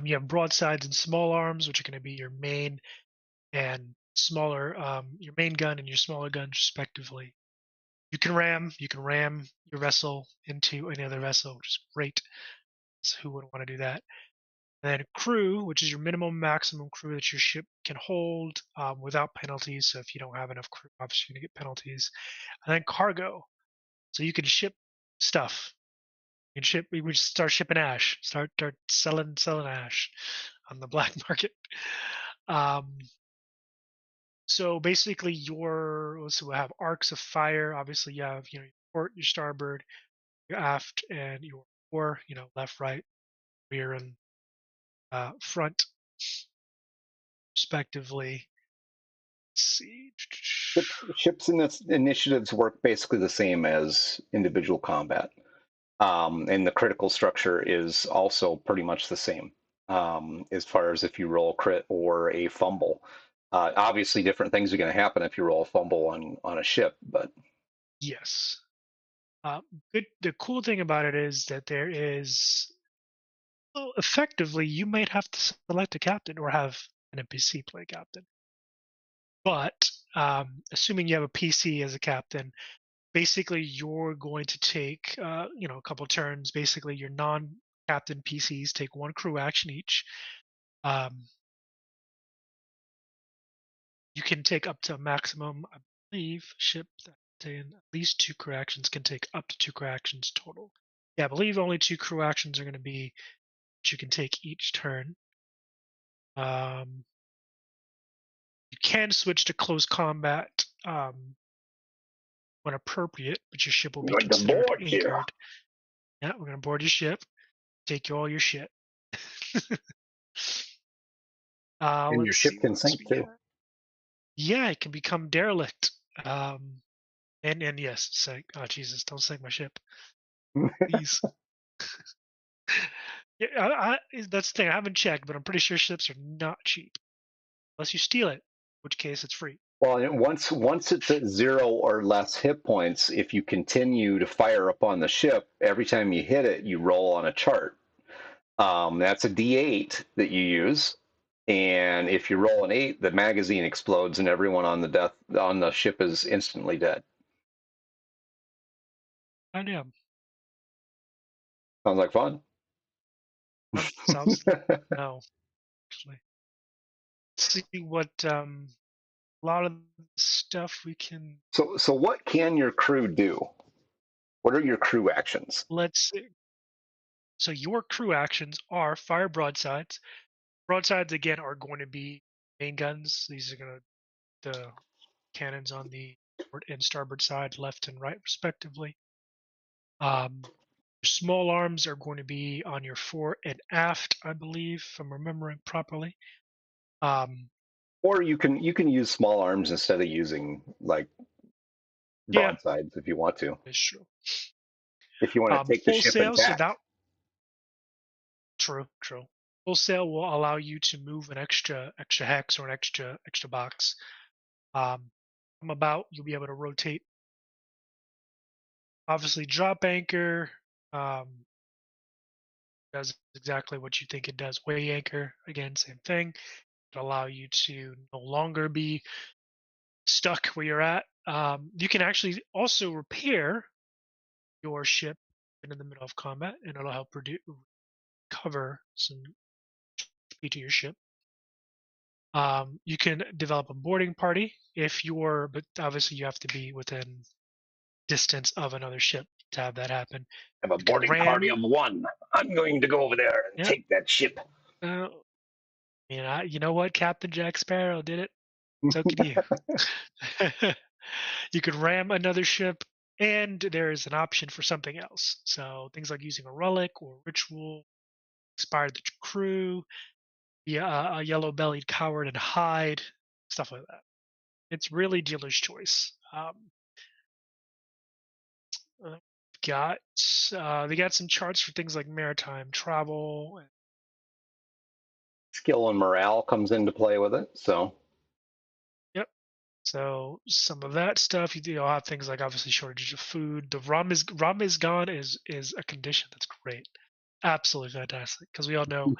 You have broadsides and small arms, which are going to be your main and smaller, your main gun and your smaller guns, respectively. You can ram your vessel into any other vessel, which is great. So who wouldn't want to do that? And then crew, which is your minimum maximum crew that your ship can hold without penalties. So if you don't have enough crew, obviously you're going to get penalties. And then cargo. So you can ship stuff. You can ship. We would start shipping ash. Start selling ash on the black market. Um, so basically, let's see, we have arcs of fire. Obviously, you have your port, your starboard, your aft, and your fore. Left, right, rear, and front, respectively. Let's see. Ships in this initiatives work basically the same as individual combat. And the critical structure is also pretty much the same as far as if you roll a crit or a fumble. Obviously, different things are going to happen if you roll a fumble on a ship, but Yes. Good. The cool thing about it is that there is, well, effectively, you might have to select a captain or have an NPC play captain. But assuming you have a PC as a captain, basically you're going to take, a couple turns. Basically, your non-captain PCs take one crew action each. Um, you can take up to a maximum, I believe, ship that in at least two crew actions can take up to two crew actions total. Yeah, I believe only two crew actions are going to be you can take each turn. Um, you can switch to close combat when appropriate, but your ship will be you're the considered board here. anchored. Yeah, we're going to board your ship, take all your shit. And your Let's see ship what can else sink we too. have. Yeah, it can become derelict. And yes, say, oh Jesus, don't sink my ship, please. Yeah, that's the thing. I haven't checked, but I'm pretty sure ships are not cheap unless you steal it, in which case it's free. Well, and once it's at 0 or less hit points, if you continue to fire upon the ship, every time you hit it, you roll on a chart. That's a D8 that you use, and if you roll an 8, the magazine explodes and everyone on the ship is instantly dead. I am. Sounds like fun. Sounds no, actually. Let's see what a lot of stuff we can. So what can your crew do? What are your crew actions? Let's see. So your crew actions are fire broadsides. Broadsides again are going to be main guns. These are going to the cannons on the port and starboard side, left and right, respectively. Small arms are going to be on your fore and aft, I believe, if I'm remembering properly. Um, Or you can use small arms instead of using like yeah, broadsides if you want to. it's true. If you want to take the Full ship sail, so intact. that true. Full sail will allow you to move an extra hex or an extra box. From about, you'll be able to rotate. Obviously, drop anchor um, does exactly what you think it does. Weigh anchor, again, same thing. It allow you to no longer be stuck where you're at, you can actually also repair your ship in the middle of combat, and it'll help recover some speed to your ship. You can develop a boarding party if you're, but obviously you have to be within distance of another ship to have that happen. Have a You can boarding party ram. of one. I'm going to go over there and Yeah. take that ship. Uh, you know what? Captain Jack Sparrow did it. So could you. You could ram another ship, and there is an option for something else. So things like using a relic or ritual, inspire the crew, yeah, a yellow-bellied coward and hide, stuff like that. It's really dealer's choice. Uh, got they got some charts for things like maritime travel. Skill and morale comes into play with it. So, Yep. So some of that stuff, you'll have things like obviously shortage of food. The rum is gone is a condition that's great, absolutely fantastic. Because we all know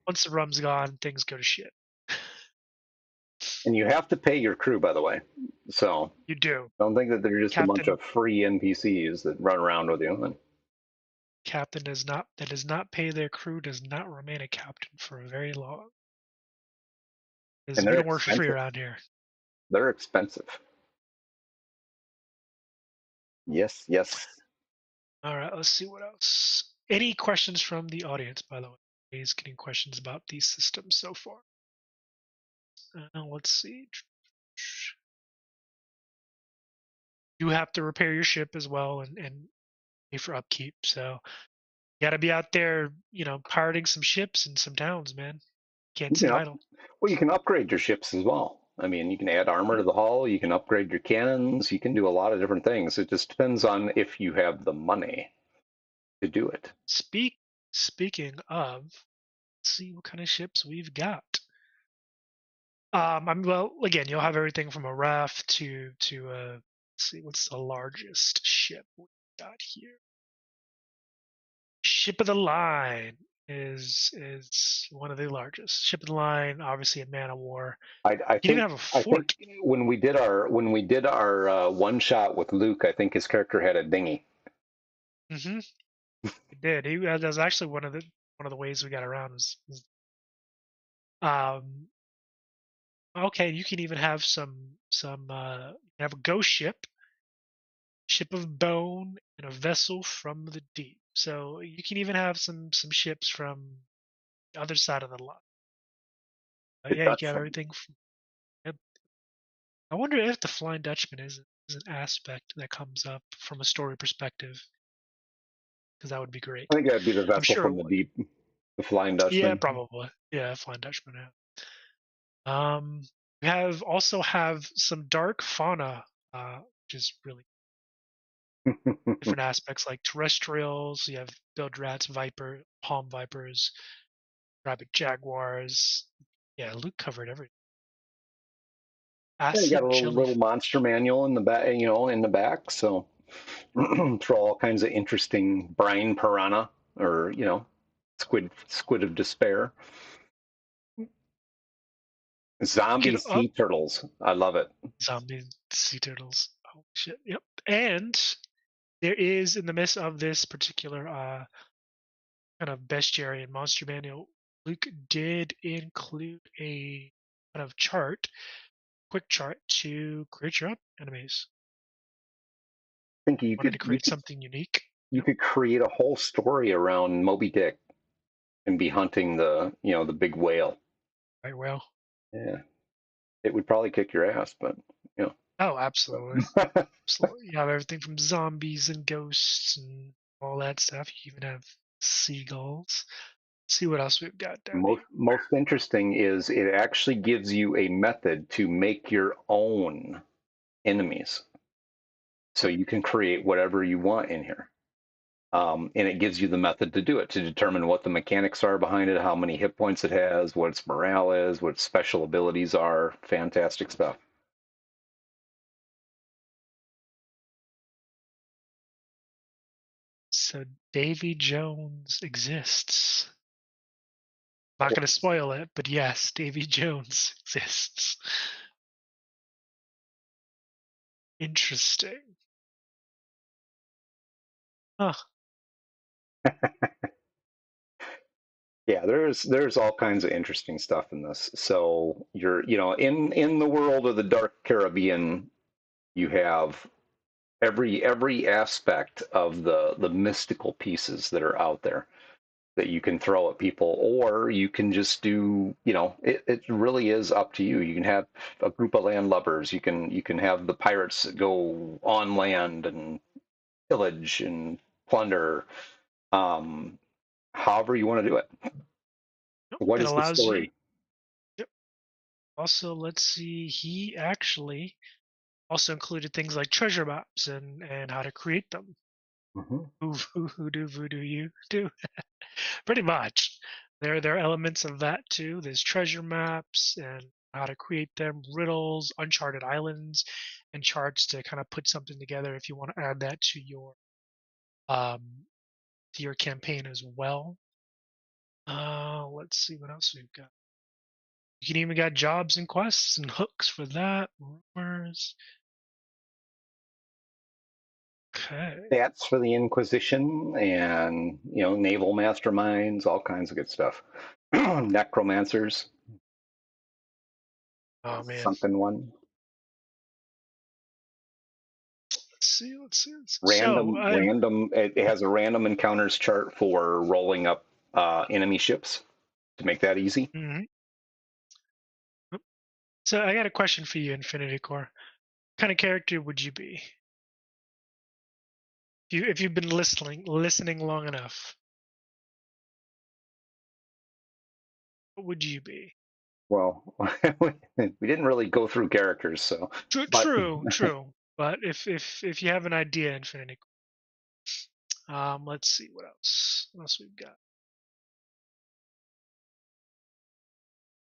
once the rum's gone, things go to shit. and you have to pay your crew, by the way. So You do. don't think that they're just a bunch Captain of free NPCs that run around with you. And Captain does not pay their crew does not remain a captain for very long. Because we they're don't work for free expensive. around here. They're expensive. Yes, yes. All right, let's see what else. Any questions from the audience, by the way? Is getting questions about these systems so far. Let's see. You have to repair your ship as well and pay for upkeep. So you got to be out there, pirating some ships and some towns, man. Can't You can sit up, idle. well, you can upgrade your ships as well. I mean, you can add armor to Yep. the hull. You can upgrade your cannons. You can do a lot of different things. It just depends on if you have the money to do it. Speaking of, let's see what kind of ships we've got. Well, again, you'll have everything from a raft to let's see, what's the largest ship we got here? Ship of the line is one of the largest. Ship of the line, obviously a man of war. I You can even think have a I think fort. when we did our one shot with Luke, I think his character had a dinghy. Mm-hmm. It did. That was actually one of the ways we got around um okay, you can even have you have a ghost ship of bone, and a vessel from the deep. So you can even have some ships from the other side of the line. The Yeah, you can have Dutchman. everything from. Yep. I wonder if the Flying Dutchman is an aspect that comes up from a story perspective, because that would be I great. think that'd be the I'm vessel sure it from the would. deep, the Flying Yeah, Dutchman. probably. Yeah, Flying Dutchman. Yeah. Um, we have some dark fauna, which is really different aspects like terrestrials. You have bilge rats, palm vipers, rabbit jaguars. Yeah, Luke covered everything. Yeah, you got a Acid little jellyfish. monster manual in the back, in the back. So for all kinds of interesting brine piranha or squid of despair, You zombie can up sea turtles. I love it. zombie sea turtles. Oh shit. Yep. And there is in the midst of this particular kind of bestiary and monster manual, Luke did include a kind of quick chart to create your own enemies. I think you Wanted could to you create could something unique. you Yep. could create a whole story around Moby Dick and be hunting the big whale. Right. Well. Yeah, it would probably kick your ass, but you Oh, absolutely. know. Absolutely. You have everything from zombies and ghosts and all that stuff. You even have seagulls. See what else we've got down here. Most interesting is it actually gives you a method to make your own enemies, so Yep. you can create whatever you want in here. And it gives you the method to do it, to determine what the mechanics are behind it, how many hit points it has, what its morale is, what its special abilities are. Fantastic stuff. So Davy Jones exists. Not going to spoil it, but yes, Davy Jones exists. Interesting. Huh. Yeah, there's all kinds of interesting stuff in this. So you're, in the world of the Dark Caribbean, you have every aspect of the mystical pieces that are out there that you can throw at people, or you can just do, it really is up to you. You can have a group of landlubbers. You can have the pirates go on land and pillage and plunder. Um, However you want to do it. Nope, What it is the allows you. story? Yep. Also, let's see. He actually also included things like treasure maps and how to create them. Hmm. Who do voodoo you do? Pretty much. There are elements of that too. There's treasure maps and how to create them, riddles, uncharted islands, and charts to kind of put something together if you want to add that um to your campaign as well. Let's see what else we've got. You can even got jobs and quests and hooks for that. Rumors. Okay. Stats for the Inquisition and naval masterminds, all kinds of good stuff. Necromancers, Oh man. sunken one. Let's see. Let's see. Let's see. So Random, I. random. It has a random encounters chart for rolling up enemy ships to make that easy. Mhm. So I got a question for you, Infinity Core. What kind of character would you be if you've been listening long enough? What would you be? Well, we didn't really go through characters, so True, but true, true. But if you have an idea, Infinity, let's see what else. What else we've got?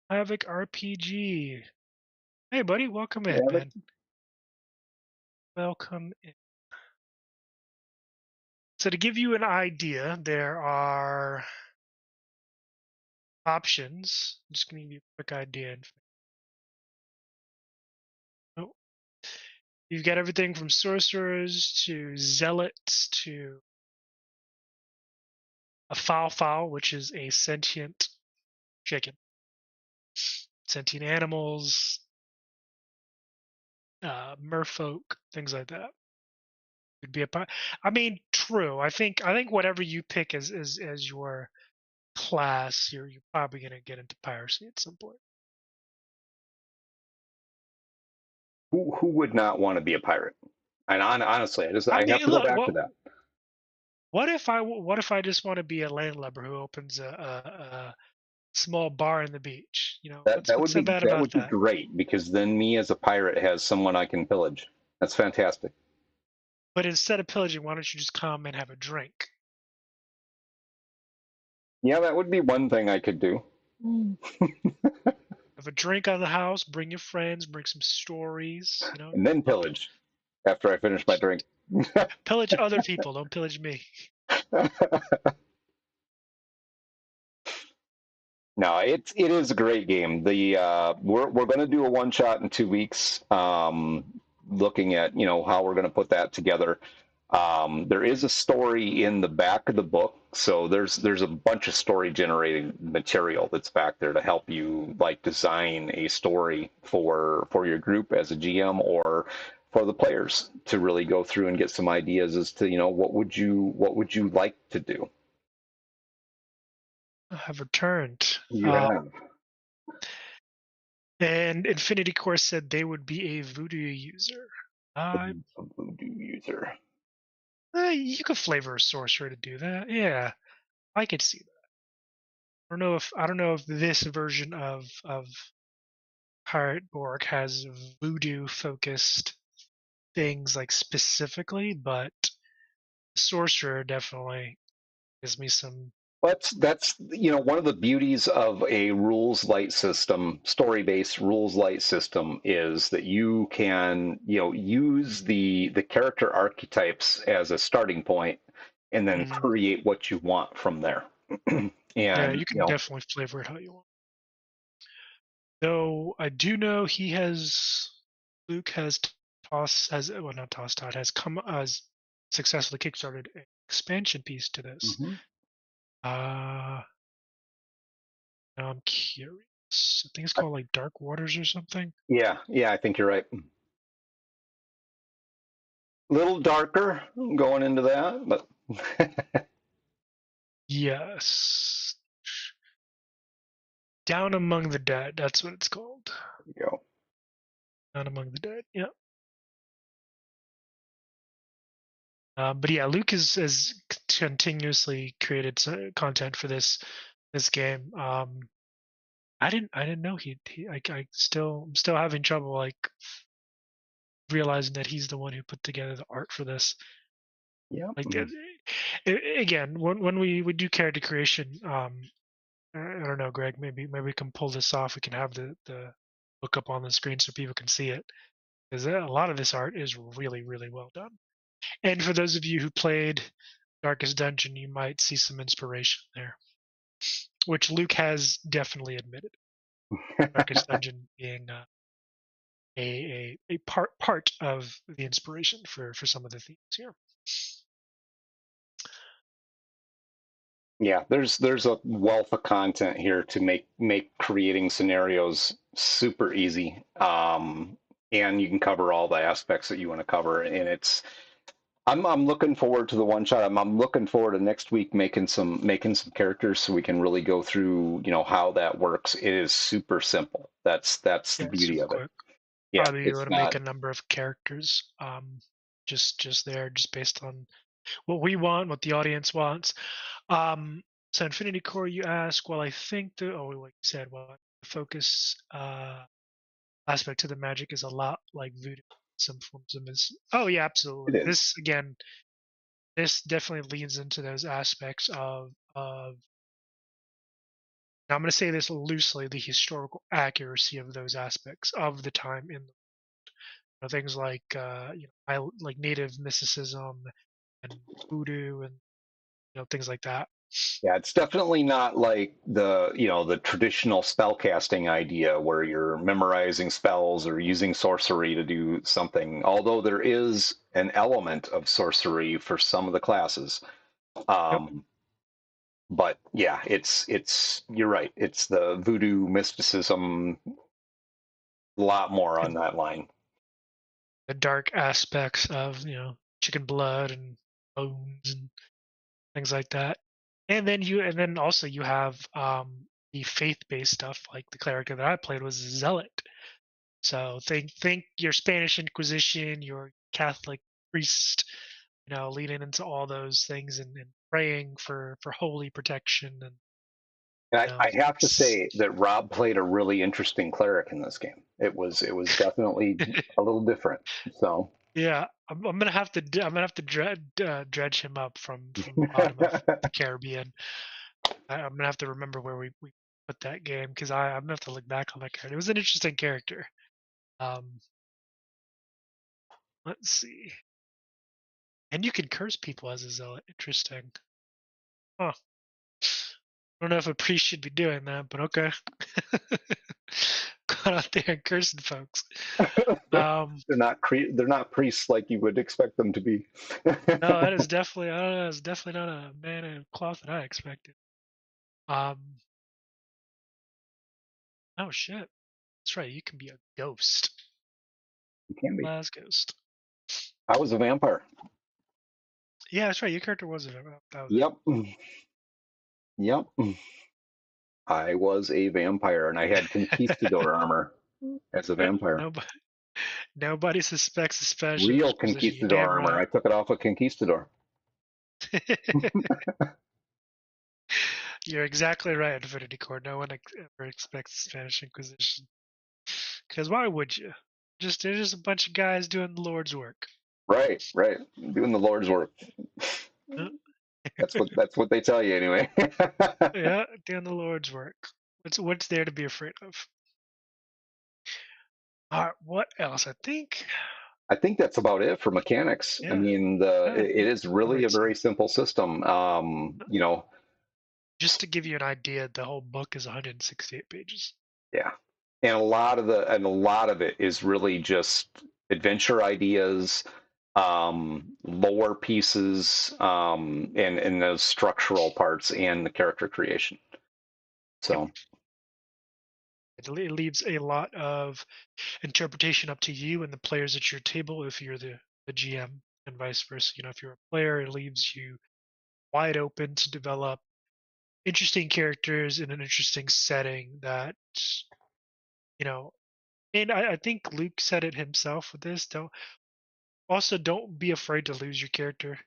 Havoc RPG. Hey, buddy, welcome in, yeah, man. Welcome in. So to give you an idea, there are options. I'm just gonna give you a quick idea. Oh, you've got everything from sorcerers to zealots to a fowl, which is a sentient chicken, sentient animals, merfolk, things like that. Could be I mean, true. I think whatever you pick as your class, you're probably gonna get into piracy at some point. who would not want to be a pirate? And honestly, I I have mean, to go look, back to that. what if I just want to be a landlubber who opens a small bar in the beach? That What's that what's would so be bad that about would be that? great because then me as a pirate has someone I can pillage. That's fantastic. But instead of pillaging, why don't you just come and have a drink? Yeah, that would be one thing I could do. Have a drink on the house, bring your friends, bring some stories, And then up, pillage after I finish my drink. pillage other people, don't pillage me. No, it is a great game. The we're going to do a one shot in 2 weeks. Looking at how we're going to put that together. There is a story in the back of the book, so there's a bunch of story generating material that's back there to help you like design a story for your group as a GM or for the players to really go through and get some ideas as to what would you like to do. Have returned. You have And Infinity Core said they would be a voodoo user. a Uh, voodoo user. you could flavor a sorcerer to do that. Yeah, I could see that. I don't know if this version of Pirate Borg has voodoo focused things like specifically, but sorcerer definitely gives me some. That's one of the beauties of a rules light system, story based rules light system is that you can use the character archetypes as a starting point and then Mhm. create what you want from there. Yeah, And you can definitely flavor it how you want. Though I do know Luke has Toss has well not Toss Todd has successfully kickstarted an expansion piece to this. Hmm. Uh, Now I'm curious. I think it's called like Dark Waters or something. Yeah, yeah, I think you're right. Little darker going into that, but Yes. Down Among the Dead. That's what it's called. there you go. Down Among the Dead. Yeah. But yeah, Luke has continuously created content for this game. I didn't know I'm still having trouble like realizing that he's the one who put together the art for this. Yeah. Like again, when we do character creation, I don't know, Greg. Maybe we can pull this off. We can have the look up on the screen so people can see it. Because a lot of this art is really really well done. And for those of you who played Darkest Dungeon, you might see some inspiration there, which Luke has definitely admitted. Darkest Dungeon being a part of the inspiration for some of the themes here. Yeah, there's a wealth of content here to make creating scenarios super easy. And you can cover all the aspects that you want to cover, and I'm looking forward to the one shot. I'm looking forward to next week making some characters so we can really go through, how that works. It is super simple. That's the Yeah, beauty super of it. quick. Yeah, Probably you it's want to make not. a number of characters, just there, just based on what we want, what the audience wants. So Infinity Core, you ask. Well, I think like you said, well, the focus aspect to the magic is a lot like voodoo. In some forms of Oh yeah, It absolutely. is. This again, this definitely leans into those aspects of. Now I'm going to say this loosely: the historical accuracy of those aspects of the time in things like like native mysticism and voodoo and things like that. Yeah, it's definitely not like the traditional spell casting idea where you're memorizing spells or using sorcery to do something. Although there is an element of sorcery for some of the classes. Yep. Um, but yeah, it's you're right. It's the voodoo mysticism, a lot more on And that line. the dark aspects of chicken blood and bones and things like that. And then also you have the faith-based stuff. Like the character that I played was a zealot. So think your Spanish Inquisition, your Catholic priest, leading into all those things and praying for holy protection and And I have to s- say that Rob played a really interesting cleric in this game. It was definitely a little different. So. yeah, I'm gonna have to I'm gonna have to dredge him up from the bottom of the Caribbean. I'm gonna have to remember where we put that game because I'm gonna have to look back on that character. It was an interesting character. Um, let's see, and you can curse people as a zealot. Interesting. Huh. I don't know if a priest should be doing that, but okay. Going out there and cursing folks. Um, they're not priests like you would expect them to be. no, that is definitely I don't know. It's definitely not a man in cloth that I expected. Um, oh shit, that's right. You can be a ghost. It can be. Last ghost. I was a vampire. Yeah, that's right. Your character was it. That was it. Yep. Yep. I was a vampire, and I had conquistador armor as a vampire. Nobody, nobody suspects the Spanish Real Inquisition. You're conquistador damn armor. right. I took it off a conquistador. You're exactly right, Infinity Core. No one ever expects the Spanish Inquisition. Because why would you? They're just a bunch of guys doing the Lord's work. Right, right. Doing the Lord's work. Uh, That's what they tell you anyway. yeah, doing the Lord's work. What's there to be afraid of? All right, what else? I think. I think that's about it for mechanics. I Yeah, mean, yeah, I it think is really covered a very some. simple system. Just to give you an idea, the whole book is 168 pages. Yeah, and a lot of it is really just adventure ideas, lore pieces, and those structural parts and the character creation. Yep. So, It leaves a lot of interpretation up to you and the players at your table if you're the GM, and vice versa. If you're a player, it leaves you wide open to develop interesting characters in an interesting setting that, you know, and I think Luke said it himself with this. Don't be afraid to lose your character,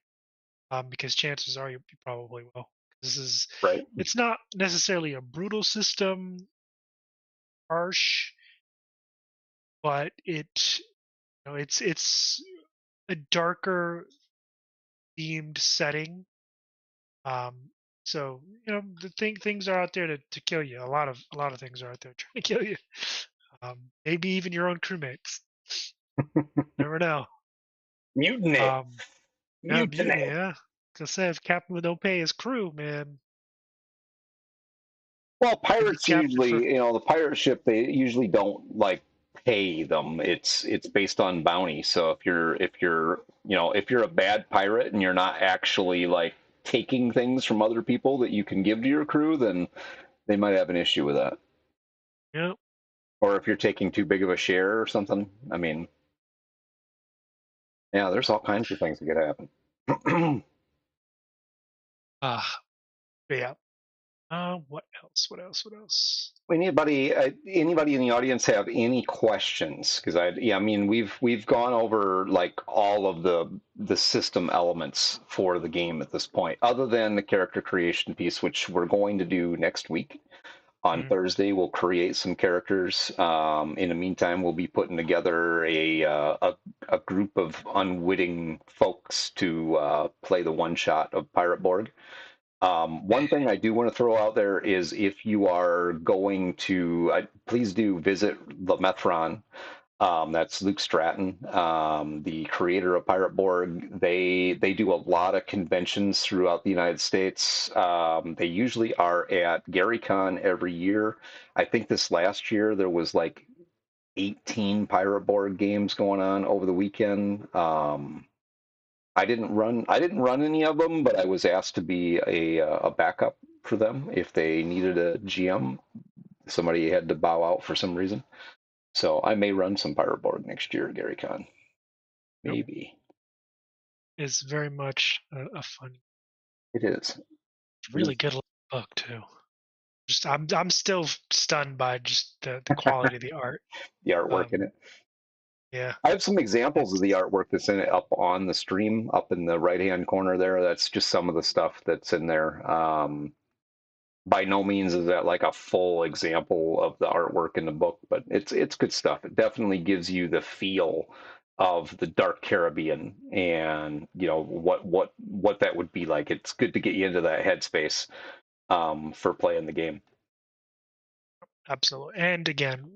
because chances are you probably will. This is right. it's not necessarily a brutal system, harsh, but it's a darker themed setting. Um, so the things are out there to kill you. A lot of things are out there trying to kill you. Maybe even your own crewmates. Never know. Mutiny. Um, yeah, Mutiny. mutiny. Yeah, because say if captain don't pay his crew, man, Well, he'll be pirates captain for. usually, the pirate ship, they usually don't like pay them. It's based on bounty. So if you're a bad pirate and you're not actually like taking things from other people that you can give to your crew, then they might have an issue with that. Yeah. Or if you're taking too big of a share or something. I mean, yeah, there's all kinds of things that could happen. Ah. But yeah. What else? What else? What else? Anybody in the audience have any questions? Because I mean, we've gone over like all of the system elements for the game at this point, other than the character creation piece, which we're going to do next week. On Mhm. Thursday, we'll create some characters. In the meantime, we'll be putting together a group of unwitting folks to play the one shot of Pirate Borg. One thing I do want to throw out there is if you are going to, please do visit the Methron. That's Luke Stratton, the creator of Pirate Borg. They do a lot of conventions throughout the United States. They usually are at GaryCon every year. I think this last year there was like 18 Pirate Borg games going on over the weekend. I didn't run any of them, but I was asked to be a backup for them if they needed a GM. Somebody had to bow out for some reason. So I may run some Pirate Borg next year at GaryCon. Yep. Maybe. It's very much a fun, It is. It really is good book too. Just I'm still stunned by just the quality of the art. the artwork in Um, it. yeah, I have some examples of it's the artwork that's in it up on the stream, up in the right hand corner there. That's just some of the stuff that's in there. By no means is that like a full example of the artwork in the book, but it's good stuff. It definitely gives you the feel of the dark Caribbean and what that would be like. It's good to get you into that headspace for playing the game. absolutely. And again,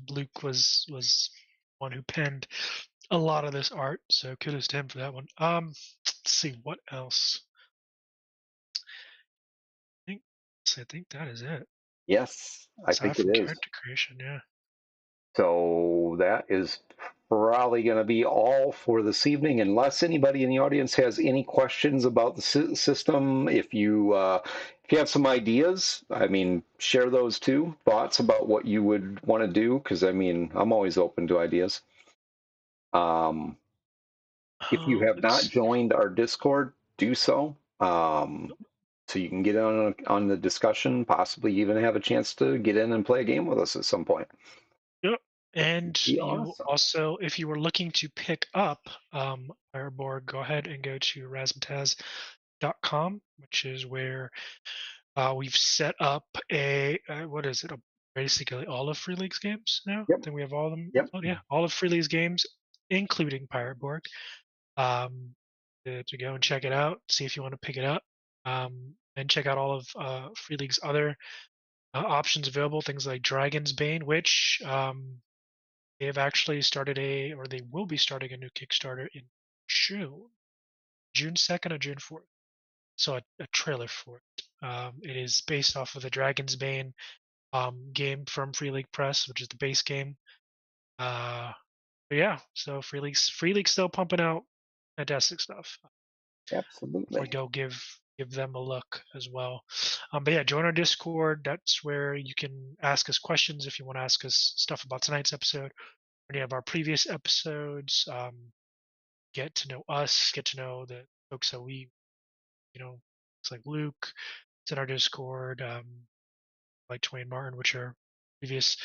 Luke was one who penned a lot of this art, so kudos to him for that one. Let's see what else. I think I think that is it. Yes, I Aside think it from is. character creation, yeah. So that is probably going to be all for this evening, unless anybody in the audience has any questions about the system. If you have some ideas, I mean, share those too. Thoughts about what you would want to do, because I mean, I'm always open to ideas. Um, if you have Let's not see. joined our Discord, do so. So you can get on the discussion, possibly even have a chance to get in and play a game with us at some point. Yep. And Be you awesome. also, if you were looking to pick up Fireboard, go ahead and go to razzmatazz.com, which is where we've set up what is it? Basically all of Free League's games now. I Yep. think we have all of them. Yep. Oh, yeah, all of Free League's games, including Pirate Borg. Um, to go and check it out, see if you want to pick it up, and check out all of Free League's other options available, things like Dragon's Bane, which they have actually started or they will be starting a new Kickstarter in June, June 2nd or June 4th. So a trailer for it. It is based off of the Dragon's Bane game from Free League Press, which is the base game. Uh, But yeah, so Free League's still pumping out fantastic stuff. Definitely Absolutely. go give them a look as well. But yeah, join our Discord. That's where you can ask us questions if you want to ask us stuff about tonight's episode, any of our previous episodes. Get to know us, get to know the folks that we, it's like Luke. It's in our Discord. Like Twain Martin, which are previous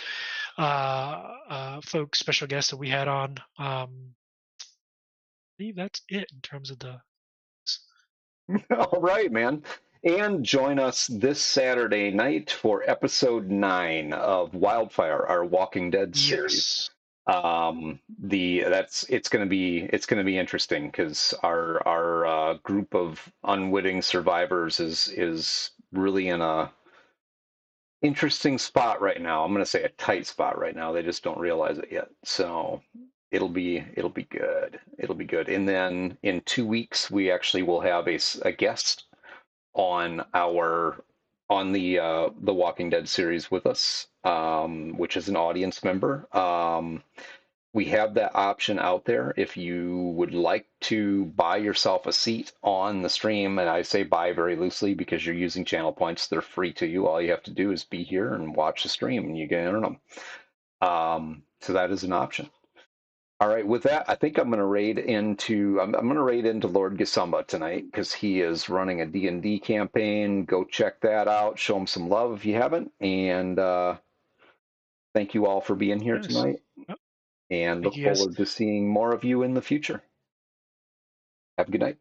folks, special guests that we had on. I believe that's it in terms of the. All right, man. And join us this Saturday night for episode 9 of Wildfire, our Walking Dead series. Yes. The that's it's gonna be interesting because our group of unwitting survivors is really in a interesting spot right now. I'm gonna say a tight spot right now. They just don't realize it yet. So it'll be good. It'll be good. And then in 2 weeks we actually will have a guest on the Walking Dead series with us, which is an audience member. We have that option out there if you would like to buy yourself a seat on the stream. And I say buy very loosely because you're using channel points. They're free to you. All you have to do is be here and watch the stream and you can earn them. So that is an option. All right, with that, I think I'm going to raid into Lord Gisumba tonight because he is running a D&D campaign. Go check that out. Show him some love if you haven't. And thank you all for being here Yes. tonight. Well, And thank look you guys. forward to seeing more of you in the future. Have a good night.